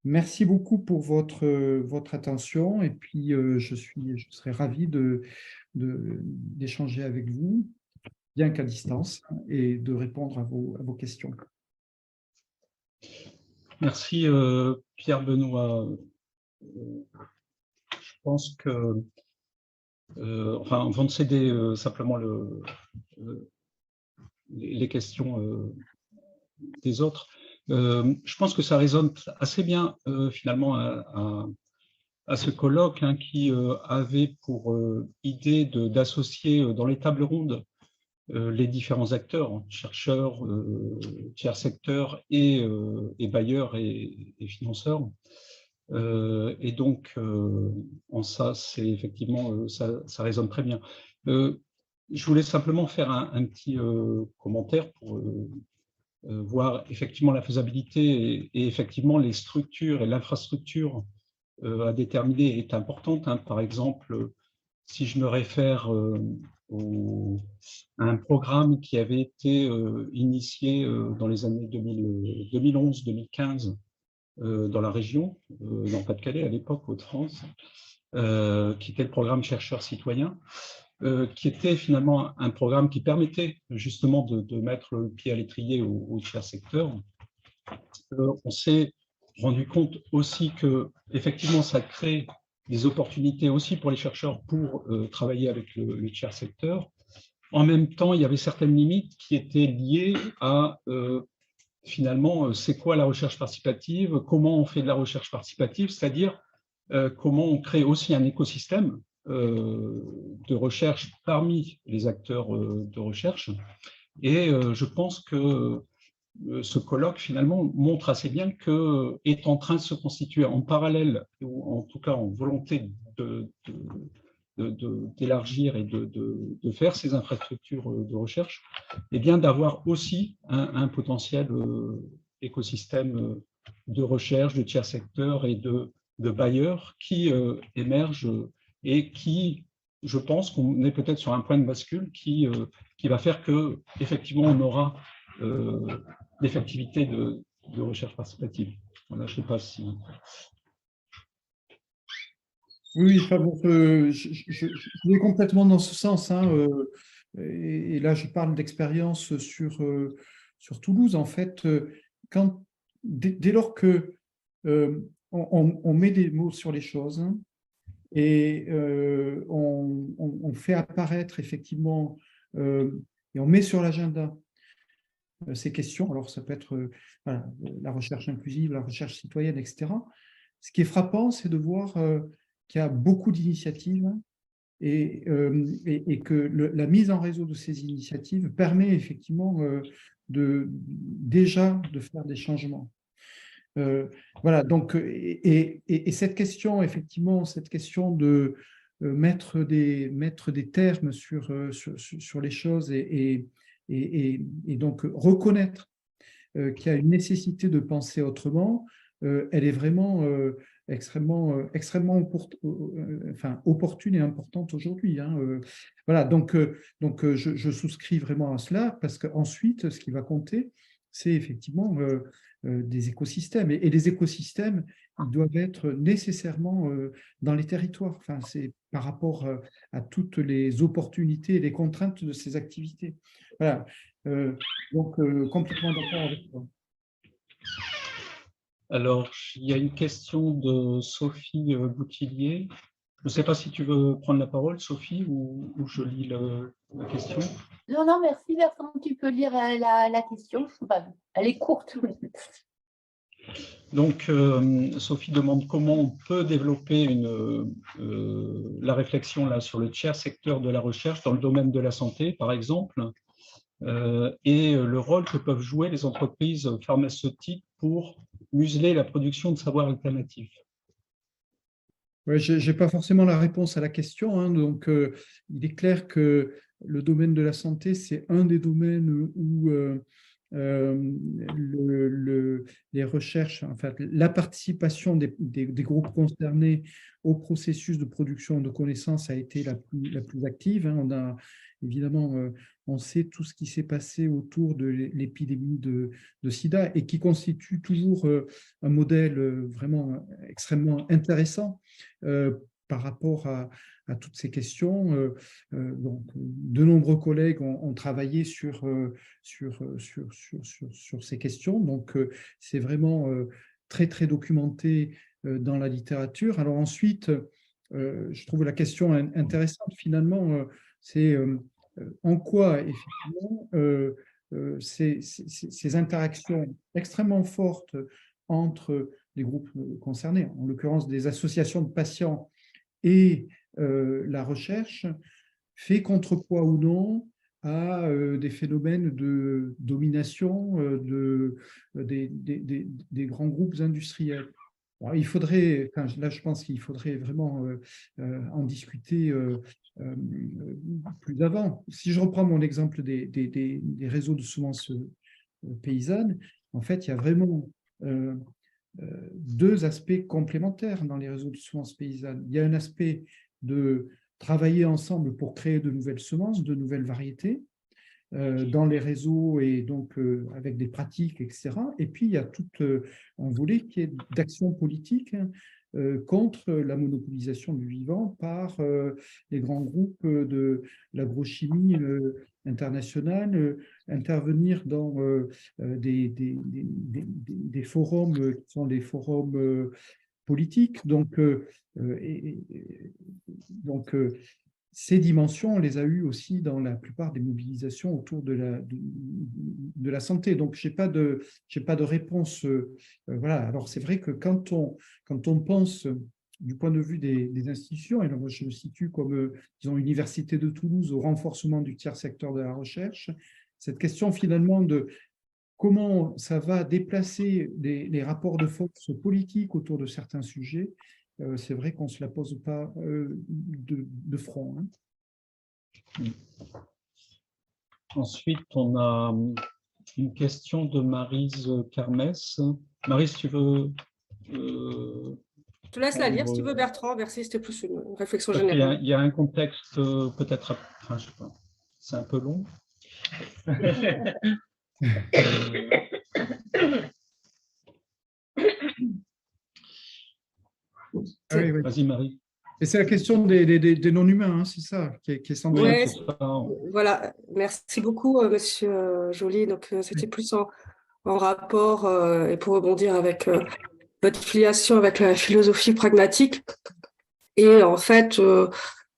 Merci beaucoup pour votre attention, et puis je serai ravi d'échanger avec vous, bien qu'à distance, et de répondre à vos questions. Merci Pierre-Benoît. Je pense que, enfin, avant de céder simplement les questions des autres, je pense que ça résonne assez bien finalement à ce colloque qui avait pour idée d'associer dans les tables rondes les différents acteurs, chercheurs, tiers secteurs et bailleurs et financeurs. Et donc, en ça, c'est effectivement, ça résonne très bien. Je voulais simplement faire un petit commentaire pour voir effectivement la faisabilité et effectivement les structures et l'infrastructure à déterminer est importante. Par exemple, si je me réfère à un programme qui avait été initié dans les années 2011-2015 dans la région, dans le Pas-de-Calais à l'époque, Hauts-de-France, qui était le programme Chercheurs Citoyens, qui était finalement un programme qui permettait justement de mettre le pied à l'étrier au tiers secteur. On s'est rendu compte aussi que effectivement ça crée des opportunités aussi pour les chercheurs pour travailler avec le tiers secteur. En même temps, il y avait certaines limites qui étaient liées à finalement c'est quoi la recherche participative, comment on fait de la recherche participative, c'est-à-dire comment on crée aussi un écosystème de recherche parmi les acteurs de recherche. Et je pense que ce colloque, finalement, montre assez bien qu'est en train de se constituer en parallèle, ou en tout cas en volonté d'élargir et de faire ces infrastructures de recherche, et bien d'avoir aussi un potentiel écosystème de recherche, de tiers secteur et de bailleurs qui émergent et qui, je pense qu'on est peut-être sur un point de bascule qui va faire que effectivement on aura l'effectivité de recherche participative. Voilà, je ne sais pas si… Oui, enfin, bon, je vais complètement dans ce sens, hein, et là, je parle d'expérience sur Toulouse. En fait, dès lors que on met des mots sur les choses, hein, et on fait apparaître effectivement, et on met sur l'agenda ces questions, alors ça peut être voilà, la recherche inclusive, la recherche citoyenne, etc. Ce qui est frappant, c'est de voir qu'il y a beaucoup d'initiatives et que la mise en réseau de ces initiatives permet effectivement déjà de faire des changements. Voilà, donc, et cette question, effectivement, cette question de mettre des termes sur les choses et donc reconnaître qu'il y a une nécessité de penser autrement, elle est vraiment extrêmement opportune et importante aujourd'hui, hein. Voilà, donc je souscris vraiment à cela, parce qu'ensuite, ce qui va compter, c'est effectivement des écosystèmes. Et les écosystèmes, ils doivent être nécessairement dans les territoires. Enfin, c'est par rapport à toutes les opportunités et les contraintes de ces activités. Voilà. Donc, complètement d'accord avec toi. Alors, il y a une question de Sophie Boutillier. Je ne sais pas si tu veux prendre la parole, Sophie, ou je lis la question. Non, non, merci Bertrand, tu peux lire la question. Enfin, elle est courte. Donc, Sophie demande comment on peut développer la réflexion là, sur le tiers secteur de la recherche dans le domaine de la santé, par exemple, et le rôle que peuvent jouer les entreprises pharmaceutiques pour museler la production de savoirs alternatifs. Ouais, je n'ai pas forcément la réponse à la question, hein, donc il est clair que le domaine de la santé, c'est un des domaines où les recherches, en fait, la participation des groupes concernés au processus de production de connaissances a été la plus active, hein. On a évidemment, on sait tout ce qui s'est passé autour de l'épidémie de sida et qui constitue toujours un modèle vraiment extrêmement intéressant par rapport à toutes ces questions. Donc, de nombreux collègues ont travaillé sur ces questions. Donc, c'est vraiment très, très documenté dans la littérature. Alors ensuite, je trouve la question intéressante finalement, c'est en quoi, effectivement, ces interactions extrêmement fortes entre les groupes concernés, en l'occurrence des associations de patients et la recherche, fait contrepoids ou non à des phénomènes de domination des grands groupes industriels. Alors, il faudrait, là je pense qu'il faudrait vraiment en discuter plus avant. Si je reprends mon exemple des réseaux de semences paysannes, en fait, il y a vraiment deux aspects complémentaires dans les réseaux de semences paysannes. Il y a un aspect de travailler ensemble pour créer de nouvelles semences, de nouvelles variétés dans les réseaux et donc avec des pratiques, etc. Et puis, il y a tout un volet qui est d'action politique, hein, contre la monopolisation du vivant par les grands groupes de l'agrochimie internationale, intervenir dans des forums qui sont des forums politiques. Donc, ces dimensions, on les a eues aussi dans la plupart des mobilisations autour de la santé. Donc, je n'ai pas de réponse. Voilà. Alors, c'est vrai que quand on pense du point de vue des institutions, et là, moi, je me situe comme, disons, Université de Toulouse, au renforcement du tiers secteur de la recherche, cette question finalement de comment ça va déplacer les rapports de force politiques autour de certains sujets, c'est vrai qu'on ne se la pose pas de front. Hein. Ensuite, on a une question de Maryse Carmès. Maryse, tu veux… Je te laisse la lire si tu veux, Bertrand. Merci, c'était plus une réflexion Parce qu'il générale. il y a un contexte peut-être… Enfin, je sais pas. C'est un peu long. Ah oui, oui. Vas-y, Marie. Et c'est la question des non-humains, hein, c'est ça, qui est centrale. Ouais, c'est ça. voilà, merci beaucoup, Monsieur Joly. Donc, c'était plus en rapport, et pour rebondir avec votre filiation avec la philosophie pragmatique. Et en fait,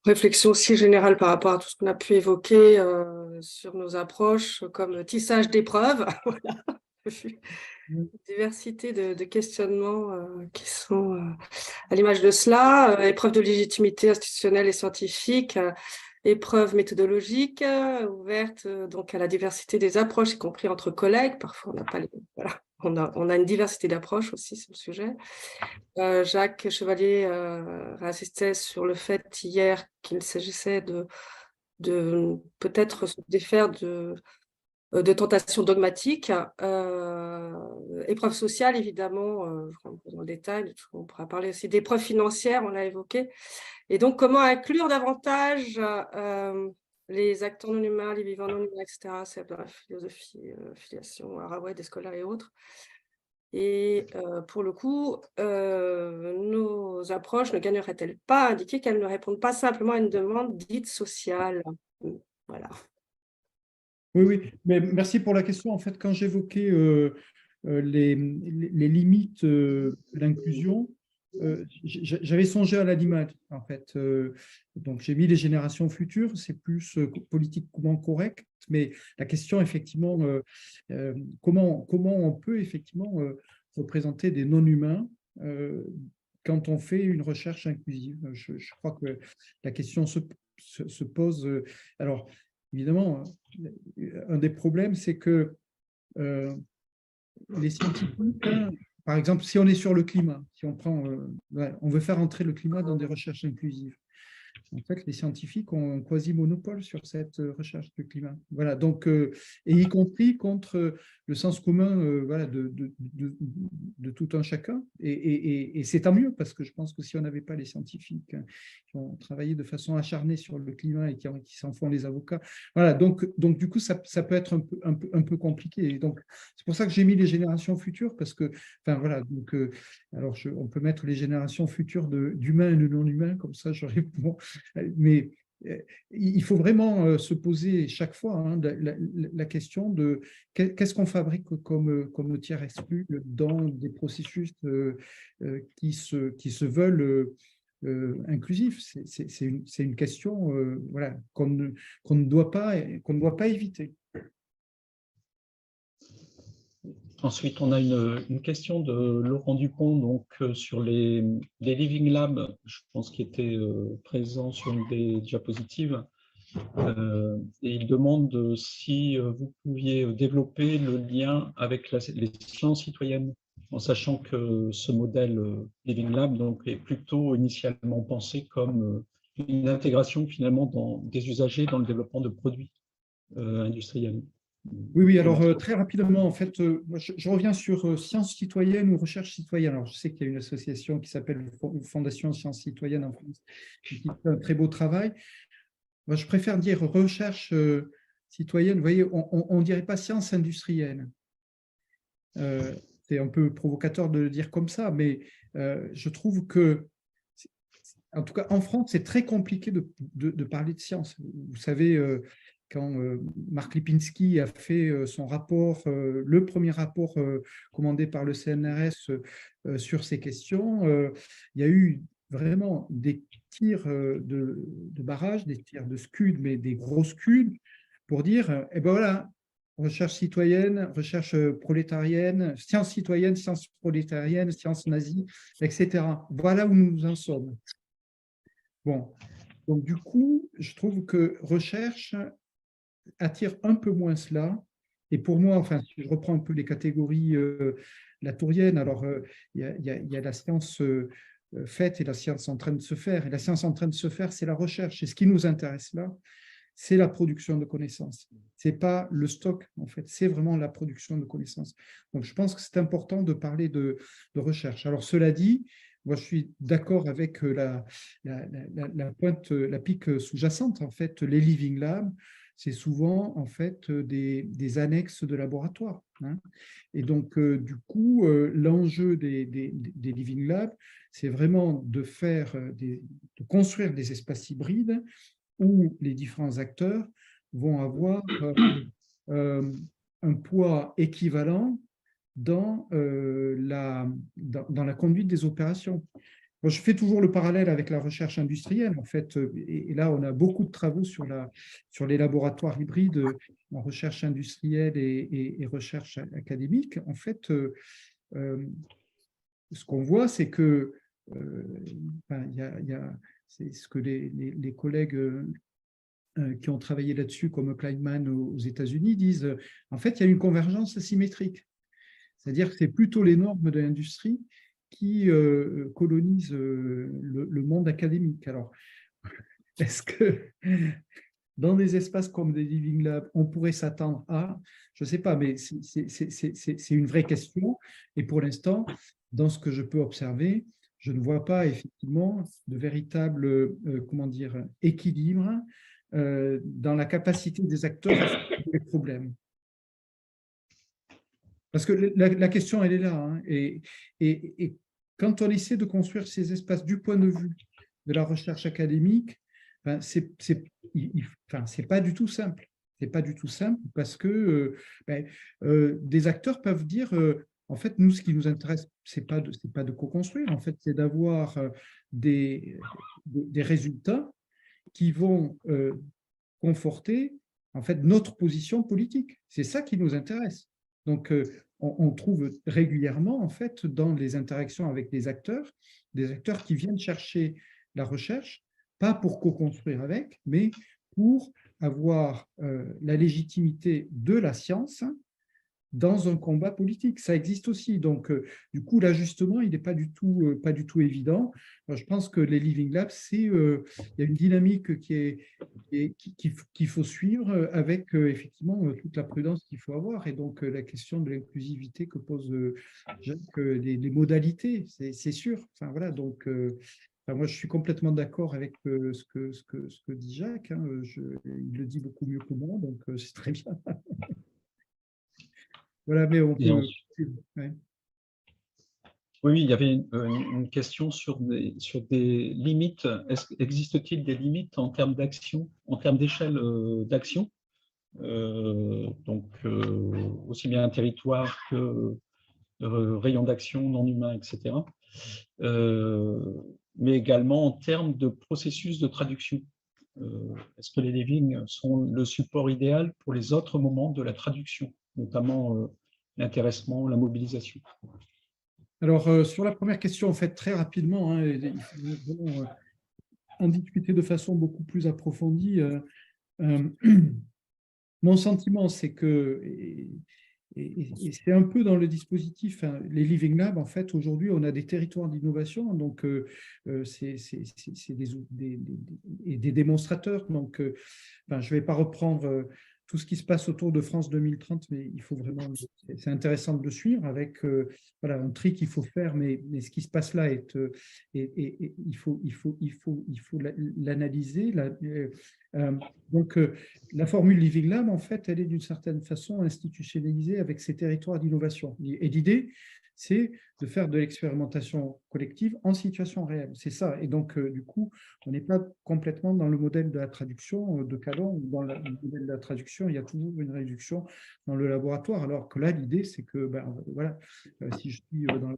réflexion aussi générale par rapport à tout ce qu'on a pu évoquer sur nos approches, comme tissage d'épreuves. Voilà. Diversité de questionnements qui sont à l'image de cela, épreuve de légitimité institutionnelle et scientifique, épreuve méthodologique, ouverte donc à la diversité des approches, y compris entre collègues. Parfois, on n'a pas les… Voilà. On a une diversité d'approches aussi sur le sujet. Jacques Chevalier insistait sur le fait hier qu'il s'agissait de peut-être se défaire de tentations dogmatiques, épreuves sociales, évidemment, je rentre dans le détail, on pourra parler aussi d'épreuves financières, on l'a évoqué, et donc comment inclure davantage les acteurs non humains, les vivants non humains, etc., c'est dans la philosophie, filiation, Arawet, des scolaires et autres. Et pour le coup, nos approches ne gagneraient-elles pas à indiquer qu'elles ne répondent pas simplement à une demande dite sociale? Voilà. Oui, oui, mais merci pour la question. En fait, quand j'évoquais les limites de l'inclusion, j'avais songé à l'animal, en fait. Donc, j'ai mis les générations futures, c'est plus politiquement correct, mais la question, effectivement, comment on peut, effectivement, représenter des non-humains quand on fait une recherche inclusive? Je crois que la question se pose. Alors, évidemment, un des problèmes, c'est que les scientifiques, par exemple, si on est sur le climat, si on prend, on veut faire entrer le climat dans des recherches inclusives. En fait, les scientifiques ont un quasi-monopole sur cette recherche du climat. Voilà, donc, et y compris contre le sens commun voilà, de tout un chacun. Et c'est tant mieux, parce que je pense que si on n'avait pas les scientifiques qui ont travaillé de façon acharnée sur le climat et qui s'en font les avocats, voilà, donc du coup, ça peut être un peu compliqué. Et donc, c'est pour ça que j'ai mis les générations futures, parce que, enfin, voilà, donc, alors on peut mettre les générations futures d'humains et de non-humains, comme ça, je réponds. Mais il faut vraiment se poser chaque fois hein, la question de qu'est-ce qu'on fabrique comme tiers exclu dans des processus qui se veulent inclusifs. C'est une question voilà, qu'on ne doit pas éviter. Ensuite, on a une question de Laurent Dupont donc, sur les Living Labs, je pense qu'il était présent sur une des diapositives. Et il demande si vous pouviez développer le lien avec les sciences citoyennes, en sachant que ce modèle Living Lab donc, est plutôt initialement pensé comme une intégration finalement des usagers dans le développement de produits industriels. Oui, alors très rapidement, en fait, je reviens sur sciences citoyennes ou recherche citoyenne. Alors, je sais qu'il y a une association qui s'appelle Fondation Sciences Citoyennes en France, qui fait un très beau travail. Moi, je préfère dire recherche citoyenne. Vous voyez, on ne dirait pas science industrielle. C'est un peu provocateur de le dire comme ça, mais je trouve que, en tout cas, en France, c'est très compliqué de parler de science. Vous savez, quand Marc Lipinski a fait son rapport, le premier rapport commandé par le CNRS sur ces questions, il y a eu vraiment des tirs de barrage, des tirs de scud, mais des gros scuds, pour dire, eh ben voilà, recherche citoyenne, recherche prolétarienne, sciences citoyennes, sciences prolétariennes, sciences nazies, etc. Voilà où nous en sommes. Bon, donc du coup, je trouve que recherche attire un peu moins cela. Et pour moi, enfin, si je reprends un peu les catégories latouriennes, alors il y a la science faite et la science en train de se faire. Et la science en train de se faire, c'est la recherche. Et ce qui nous intéresse là, c'est la production de connaissances. Ce n'est pas le stock, en fait, c'est vraiment la production de connaissances. Donc, je pense que c'est important de parler de recherche. Alors, cela dit, moi, je suis d'accord avec la pointe, la pique sous-jacente. En fait, les Living Labs, c'est souvent en fait des annexes de laboratoire. Hein. Et donc, du coup, l'enjeu des Living Labs, c'est vraiment de construire des espaces hybrides où les différents acteurs vont avoir un poids équivalent dans la conduite des opérations. Moi, je fais toujours le parallèle avec la recherche industrielle, en fait, et là, on a beaucoup de travaux sur les laboratoires hybrides en recherche industrielle et recherche académique. En fait, ce qu'on voit, c'est que c'est ce que les collègues qui ont travaillé là-dessus, comme Kleinman aux États-Unis, disent en fait, il y a une convergence asymétrique. C'est-à-dire que c'est plutôt les normes de l'industrie qui colonisent le monde académique. Alors, est-ce que dans des espaces comme des Living Labs, on pourrait s'attendre à, je ne sais pas, mais c'est une vraie question. Et pour l'instant, dans ce que je peux observer, je ne vois pas effectivement de véritable équilibre dans la capacité des acteurs à faire des problèmes. Parce que la question, elle est là. Hein, et quand on essaie de construire ces espaces du point de vue de la recherche académique, ben, c'est pas du tout simple. C'est pas du tout simple parce que des acteurs peuvent dire en fait, nous, ce qui nous intéresse, c'est pas de co-construire. En fait, c'est d'avoir des résultats qui vont conforter en fait notre position politique. C'est ça qui nous intéresse. Donc, on trouve régulièrement, en fait, dans les interactions avec des acteurs qui viennent chercher la recherche, pas pour co-construire avec, mais pour avoir la légitimité de la science dans un combat politique. Ça existe aussi. Donc, du coup, l'ajustement, il n'est pas du tout évident. Alors, je pense que les Living Labs, il y a une dynamique qu'il faut suivre avec effectivement toute la prudence qu'il faut avoir. Et donc, la question de l'inclusivité que pose Jacques, les modalités, c'est sûr. Enfin, voilà, donc, moi, je suis complètement d'accord avec ce que dit Jacques. Hein. Il le dit beaucoup mieux que moi, donc c'est très bien. Voilà, mais on peut... Ouais. Oui, il y avait une question sur des limites. Existe-t-il des limites en termes d'action, en termes d'échelle d'action, donc aussi bien un territoire que rayon d'action non humain, etc. Mais également en termes de processus de traduction. Est-ce que les livings sont le support idéal pour les autres moments de la traduction, notamment l'intéressement, la mobilisation? Alors, sur la première question, en fait, très rapidement, hein, il faut vraiment en discuter de façon beaucoup plus approfondie. Mon sentiment, c'est que, et c'est un peu dans le dispositif, hein, les Living Labs, en fait, aujourd'hui, on a des territoires d'innovation, donc c'est des démonstrateurs. Donc, je ne vais pas reprendre tout ce qui se passe autour de France 2030, mais il faut vraiment, c'est intéressant de le suivre avec voilà, un tri qu'il faut faire, mais ce qui se passe là il faut l'analyser. Donc, la formule Living Lab, en fait, elle est d'une certaine façon institutionnalisée avec ces territoires d'innovation. Et l'idée, c'est de faire de l'expérimentation collective en situation réelle. C'est ça. Et donc, du coup, on n'est pas complètement dans le modèle de la traduction de Calon. Dans le modèle de la traduction, il y a toujours une réduction dans le laboratoire, alors que là, l'idée, c'est que, voilà, si je suis dans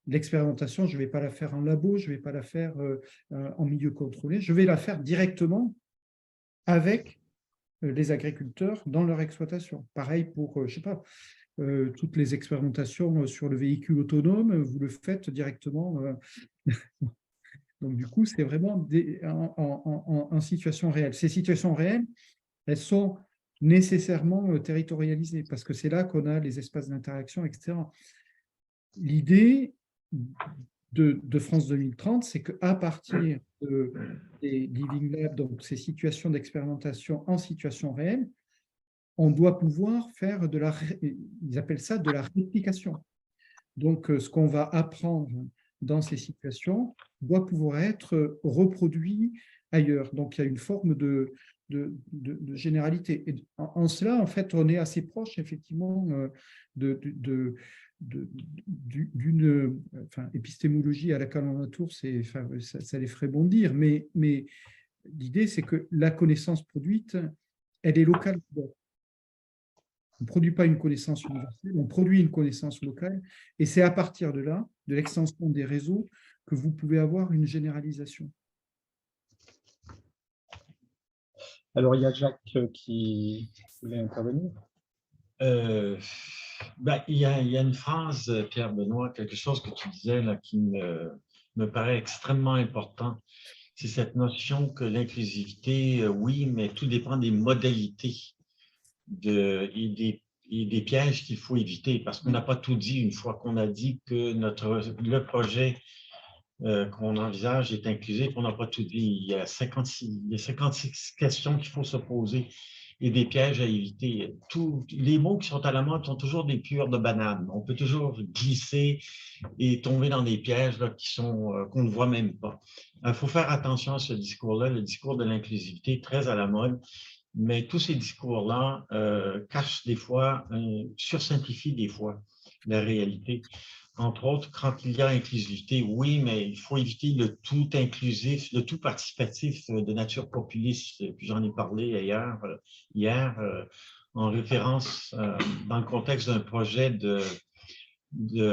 l'expérimentation, je ne vais pas la faire en labo, je ne vais pas la faire en milieu contrôlé, je vais la faire directement avec les agriculteurs dans leur exploitation. Pareil pour, je ne sais pas, toutes les expérimentations sur le véhicule autonome, vous le faites directement. Donc, du coup, c'est vraiment en situation réelle. Ces situations réelles, elles sont nécessairement territorialisées parce que c'est là qu'on a les espaces d'interaction, etc. L'idée de France 2030, c'est qu'à partir des Living Labs, donc ces situations d'expérimentation en situation réelle, on doit pouvoir faire ils appellent ça de la réplication. Donc, ce qu'on va apprendre dans ces situations doit pouvoir être reproduit ailleurs. Donc, il y a une forme de généralité. Et en cela, en fait, on est assez proche, effectivement, d'une épistémologie à laquelle on entoure, ça les ferait bondir, mais l'idée, c'est que la connaissance produite, elle est locale. On ne produit pas une connaissance universelle, on produit une connaissance locale, et c'est à partir de là, de l'extension des réseaux, que vous pouvez avoir une généralisation. Alors, il y a Jacques qui voulait intervenir. Il y a une phrase, Pierre-Benoît, quelque chose que tu disais là, qui me paraît extrêmement important. C'est cette notion que l'inclusivité, oui, mais tout dépend des modalités et des pièges qu'il faut éviter, parce qu'on n'a pas tout dit une fois qu'on a dit que le projet qu'on envisage est inclusif, on n'a pas tout dit. Il y a 56 questions qu'il faut se poser et des pièges à éviter. Les mots qui sont à la mode sont toujours des cures de banane. On peut toujours glisser et tomber dans des pièges là, qu'on ne voit même pas. Il faut faire attention à ce discours-là, le discours de l'inclusivité, très à la mode, mais tous ces discours-là cachent des fois, sursimplifient des fois la réalité. Entre autres, quand il y a inclusivité, oui, mais il faut éviter le tout inclusif, le tout participatif de nature populiste. Puis j'en ai parlé hier en référence dans le contexte d'un projet de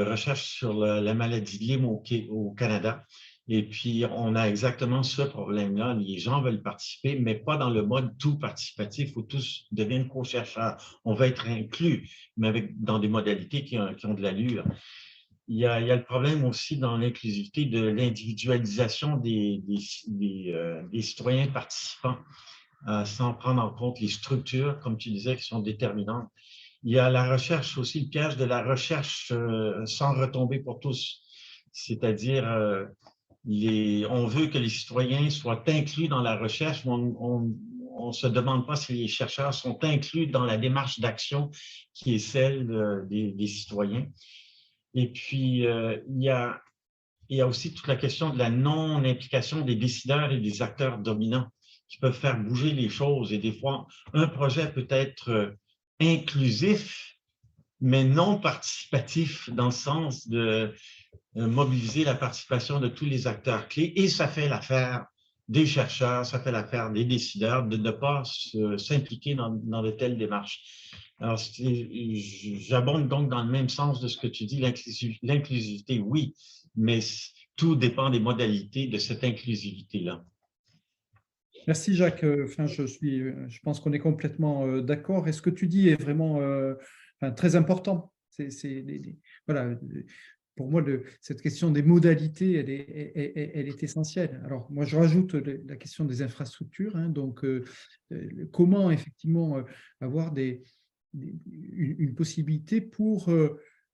recherche sur la maladie de Lyme au Canada. Et puis, on a exactement ce problème-là. Les gens veulent participer, mais pas dans le mode tout participatif où tous deviennent co-chercheurs. On va être inclus, mais dans des modalités qui ont de l'allure. Il y a le problème aussi dans l'inclusivité de l'individualisation des citoyens participants, sans prendre en compte les structures, comme tu disais, qui sont déterminantes. Il y a la recherche aussi, le piège de la recherche sans retombée pour tous. C'est-à-dire, on veut que les citoyens soient inclus dans la recherche, mais on ne se demande pas si les chercheurs sont inclus dans la démarche d'action qui est celle des citoyens. Et puis, il y a aussi toute la question de la non-implication des décideurs et des acteurs dominants qui peuvent faire bouger les choses. Et des fois, un projet peut être inclusif, mais non participatif dans le sens de mobiliser la participation de tous les acteurs clés. Et ça fait l'affaire des chercheurs, ça fait l'affaire des décideurs de ne pas s'impliquer dans de telles démarches. Alors, j'abonde donc dans le même sens de ce que tu dis, l'inclusivité, oui, mais tout dépend des modalités de cette inclusivité-là. Merci Jacques. Je pense qu'on est complètement d'accord. Et ce que tu dis est vraiment très important. Voilà. Pour moi, cette question des modalités, elle est essentielle. Alors, moi, je rajoute la question des infrastructures. Donc, comment effectivement avoir une possibilité pour,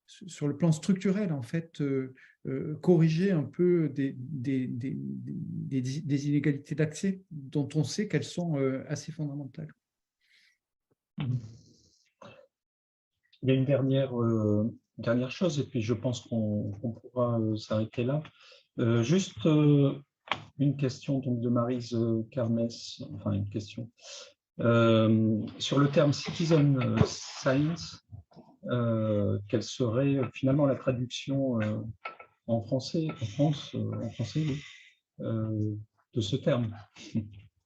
sur le plan structurel, en fait, corriger un peu des inégalités d'accès dont on sait qu'elles sont assez fondamentales. Il y a une dernière chose, et puis je pense qu'on pourra s'arrêter là. Juste une question donc, de Maryse Carmes, enfin une question. Sur le terme citizen science, quelle serait finalement la traduction en français, oui, de ce terme?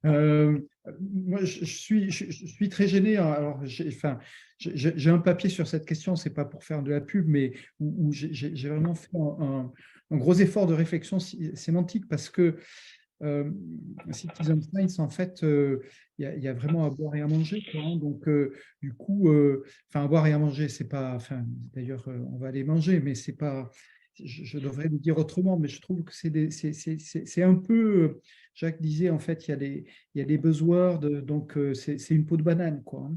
Moi, je suis très gêné. Alors, j'ai un papier sur cette question, c'est pas pour faire de la pub, mais où j'ai vraiment fait un gros effort de réflexion sémantique parce que Citizen Science, en fait, il y a vraiment à boire et à manger, quoi, hein. Donc, du coup, à boire et à manger, c'est pas. D'ailleurs, on va aller manger, mais c'est pas. je devrais le dire autrement, mais je trouve que c'est un peu, Jacques disait, en fait, il y a des buzzwords, donc c'est une peau de banane, quoi.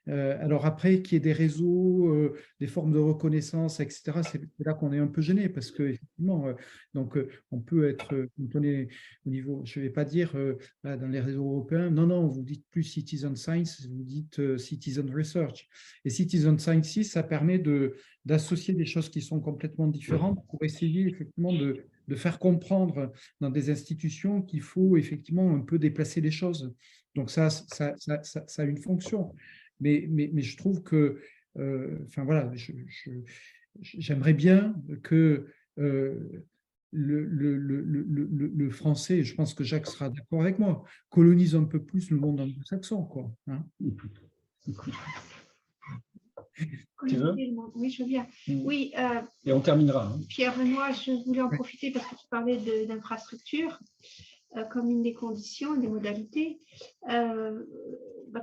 Alors après, qu'il y ait des réseaux, des formes de reconnaissance, etc., c'est là qu'on est un peu gêné parce qu'effectivement, on peut être, quand on est au niveau, je ne vais pas dire là, dans les réseaux européens, non, vous dites plus citizen science, vous dites citizen research. Et citizen science, ça permet d'associer des choses qui sont complètement différentes pour essayer effectivement de faire comprendre dans des institutions qu'il faut effectivement un peu déplacer les choses. Donc ça a une fonction. Mais je trouve que, enfin voilà, j'aimerais bien que le français, et je pense que Jacques sera d'accord avec moi, colonise un peu plus le monde anglo-saxon, quoi. Hein. Tu veux? Oui, je veux bien. Oui, et on terminera. Hein. Pierre-Benoît, je voulais en profiter parce que tu parlais d'infrastructure comme une des conditions, des modalités.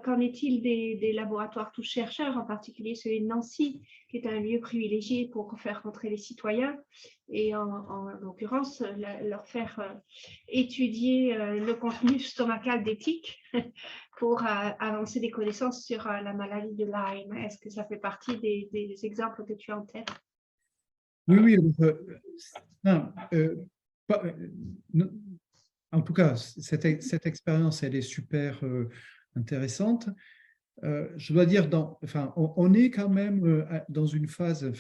Qu'en est-il des laboratoires tous chercheurs, en particulier celui de Nancy, qui est un lieu privilégié pour faire rentrer les citoyens et en l'occurrence leur faire étudier le contenu stomacal des tiques pour avancer des connaissances sur la maladie de Lyme. Est-ce que ça fait partie des exemples que tu as en tête? Oui. En tout cas, cette expérience, elle est super intéressante. Je dois dire, on est quand même dans une phase,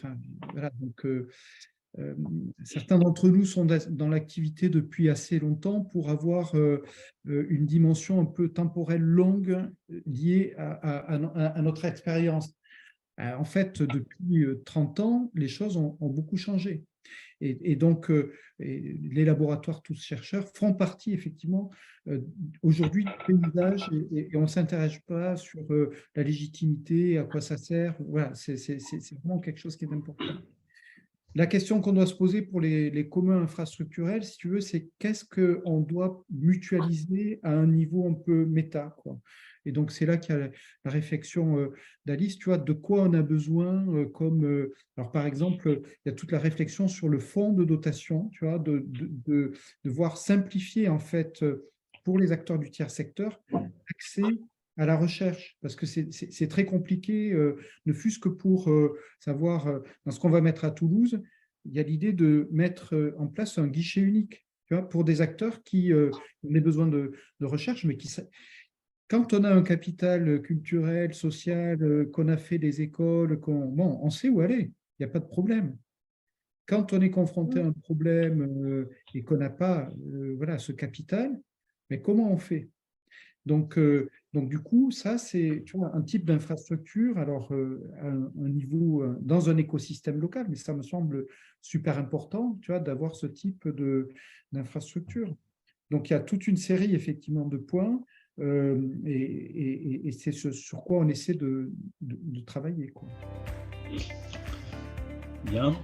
voilà, donc certains d'entre nous sont dans l'activité depuis assez longtemps pour avoir une dimension un peu temporelle longue liée à notre expérience. En fait, depuis 30 ans, les choses ont beaucoup changé. Et donc, les laboratoires tous chercheurs font partie effectivement aujourd'hui du paysage et on ne s'intéresse pas sur la légitimité, à quoi ça sert. Voilà, c'est vraiment quelque chose qui est important. La question qu'on doit se poser pour les communs infrastructurels, si tu veux, c'est qu'est-ce qu'on doit mutualiser à un niveau un peu méta, quoi. Et donc, c'est là qu'il y a la réflexion d'Alice, tu vois, de quoi on a besoin alors, par exemple, il y a toute la réflexion sur le fonds de dotation, tu vois, de voir simplifier, en fait, pour les acteurs du tiers secteur, l'accès à la recherche, parce que c'est très compliqué, ne fût-ce que pour savoir, dans ce qu'on va mettre à Toulouse, il y a l'idée de mettre en place un guichet unique, tu vois, pour des acteurs qui ont des besoins de recherche, mais qui... Quand on a un capital culturel, social, qu'on a fait des écoles, on sait où aller, il n'y a pas de problème. Quand on est confronté à un problème et qu'on n'a pas voilà, ce capital, mais comment on fait ? Donc, du coup, ça, c'est un type d'infrastructure, alors à un niveau, dans un écosystème local, mais ça me semble super important, tu vois, d'avoir ce type d'infrastructure. Donc, il y a toute une série, effectivement, de points, et c'est sur quoi on essaie de travailler, quoi. Bien.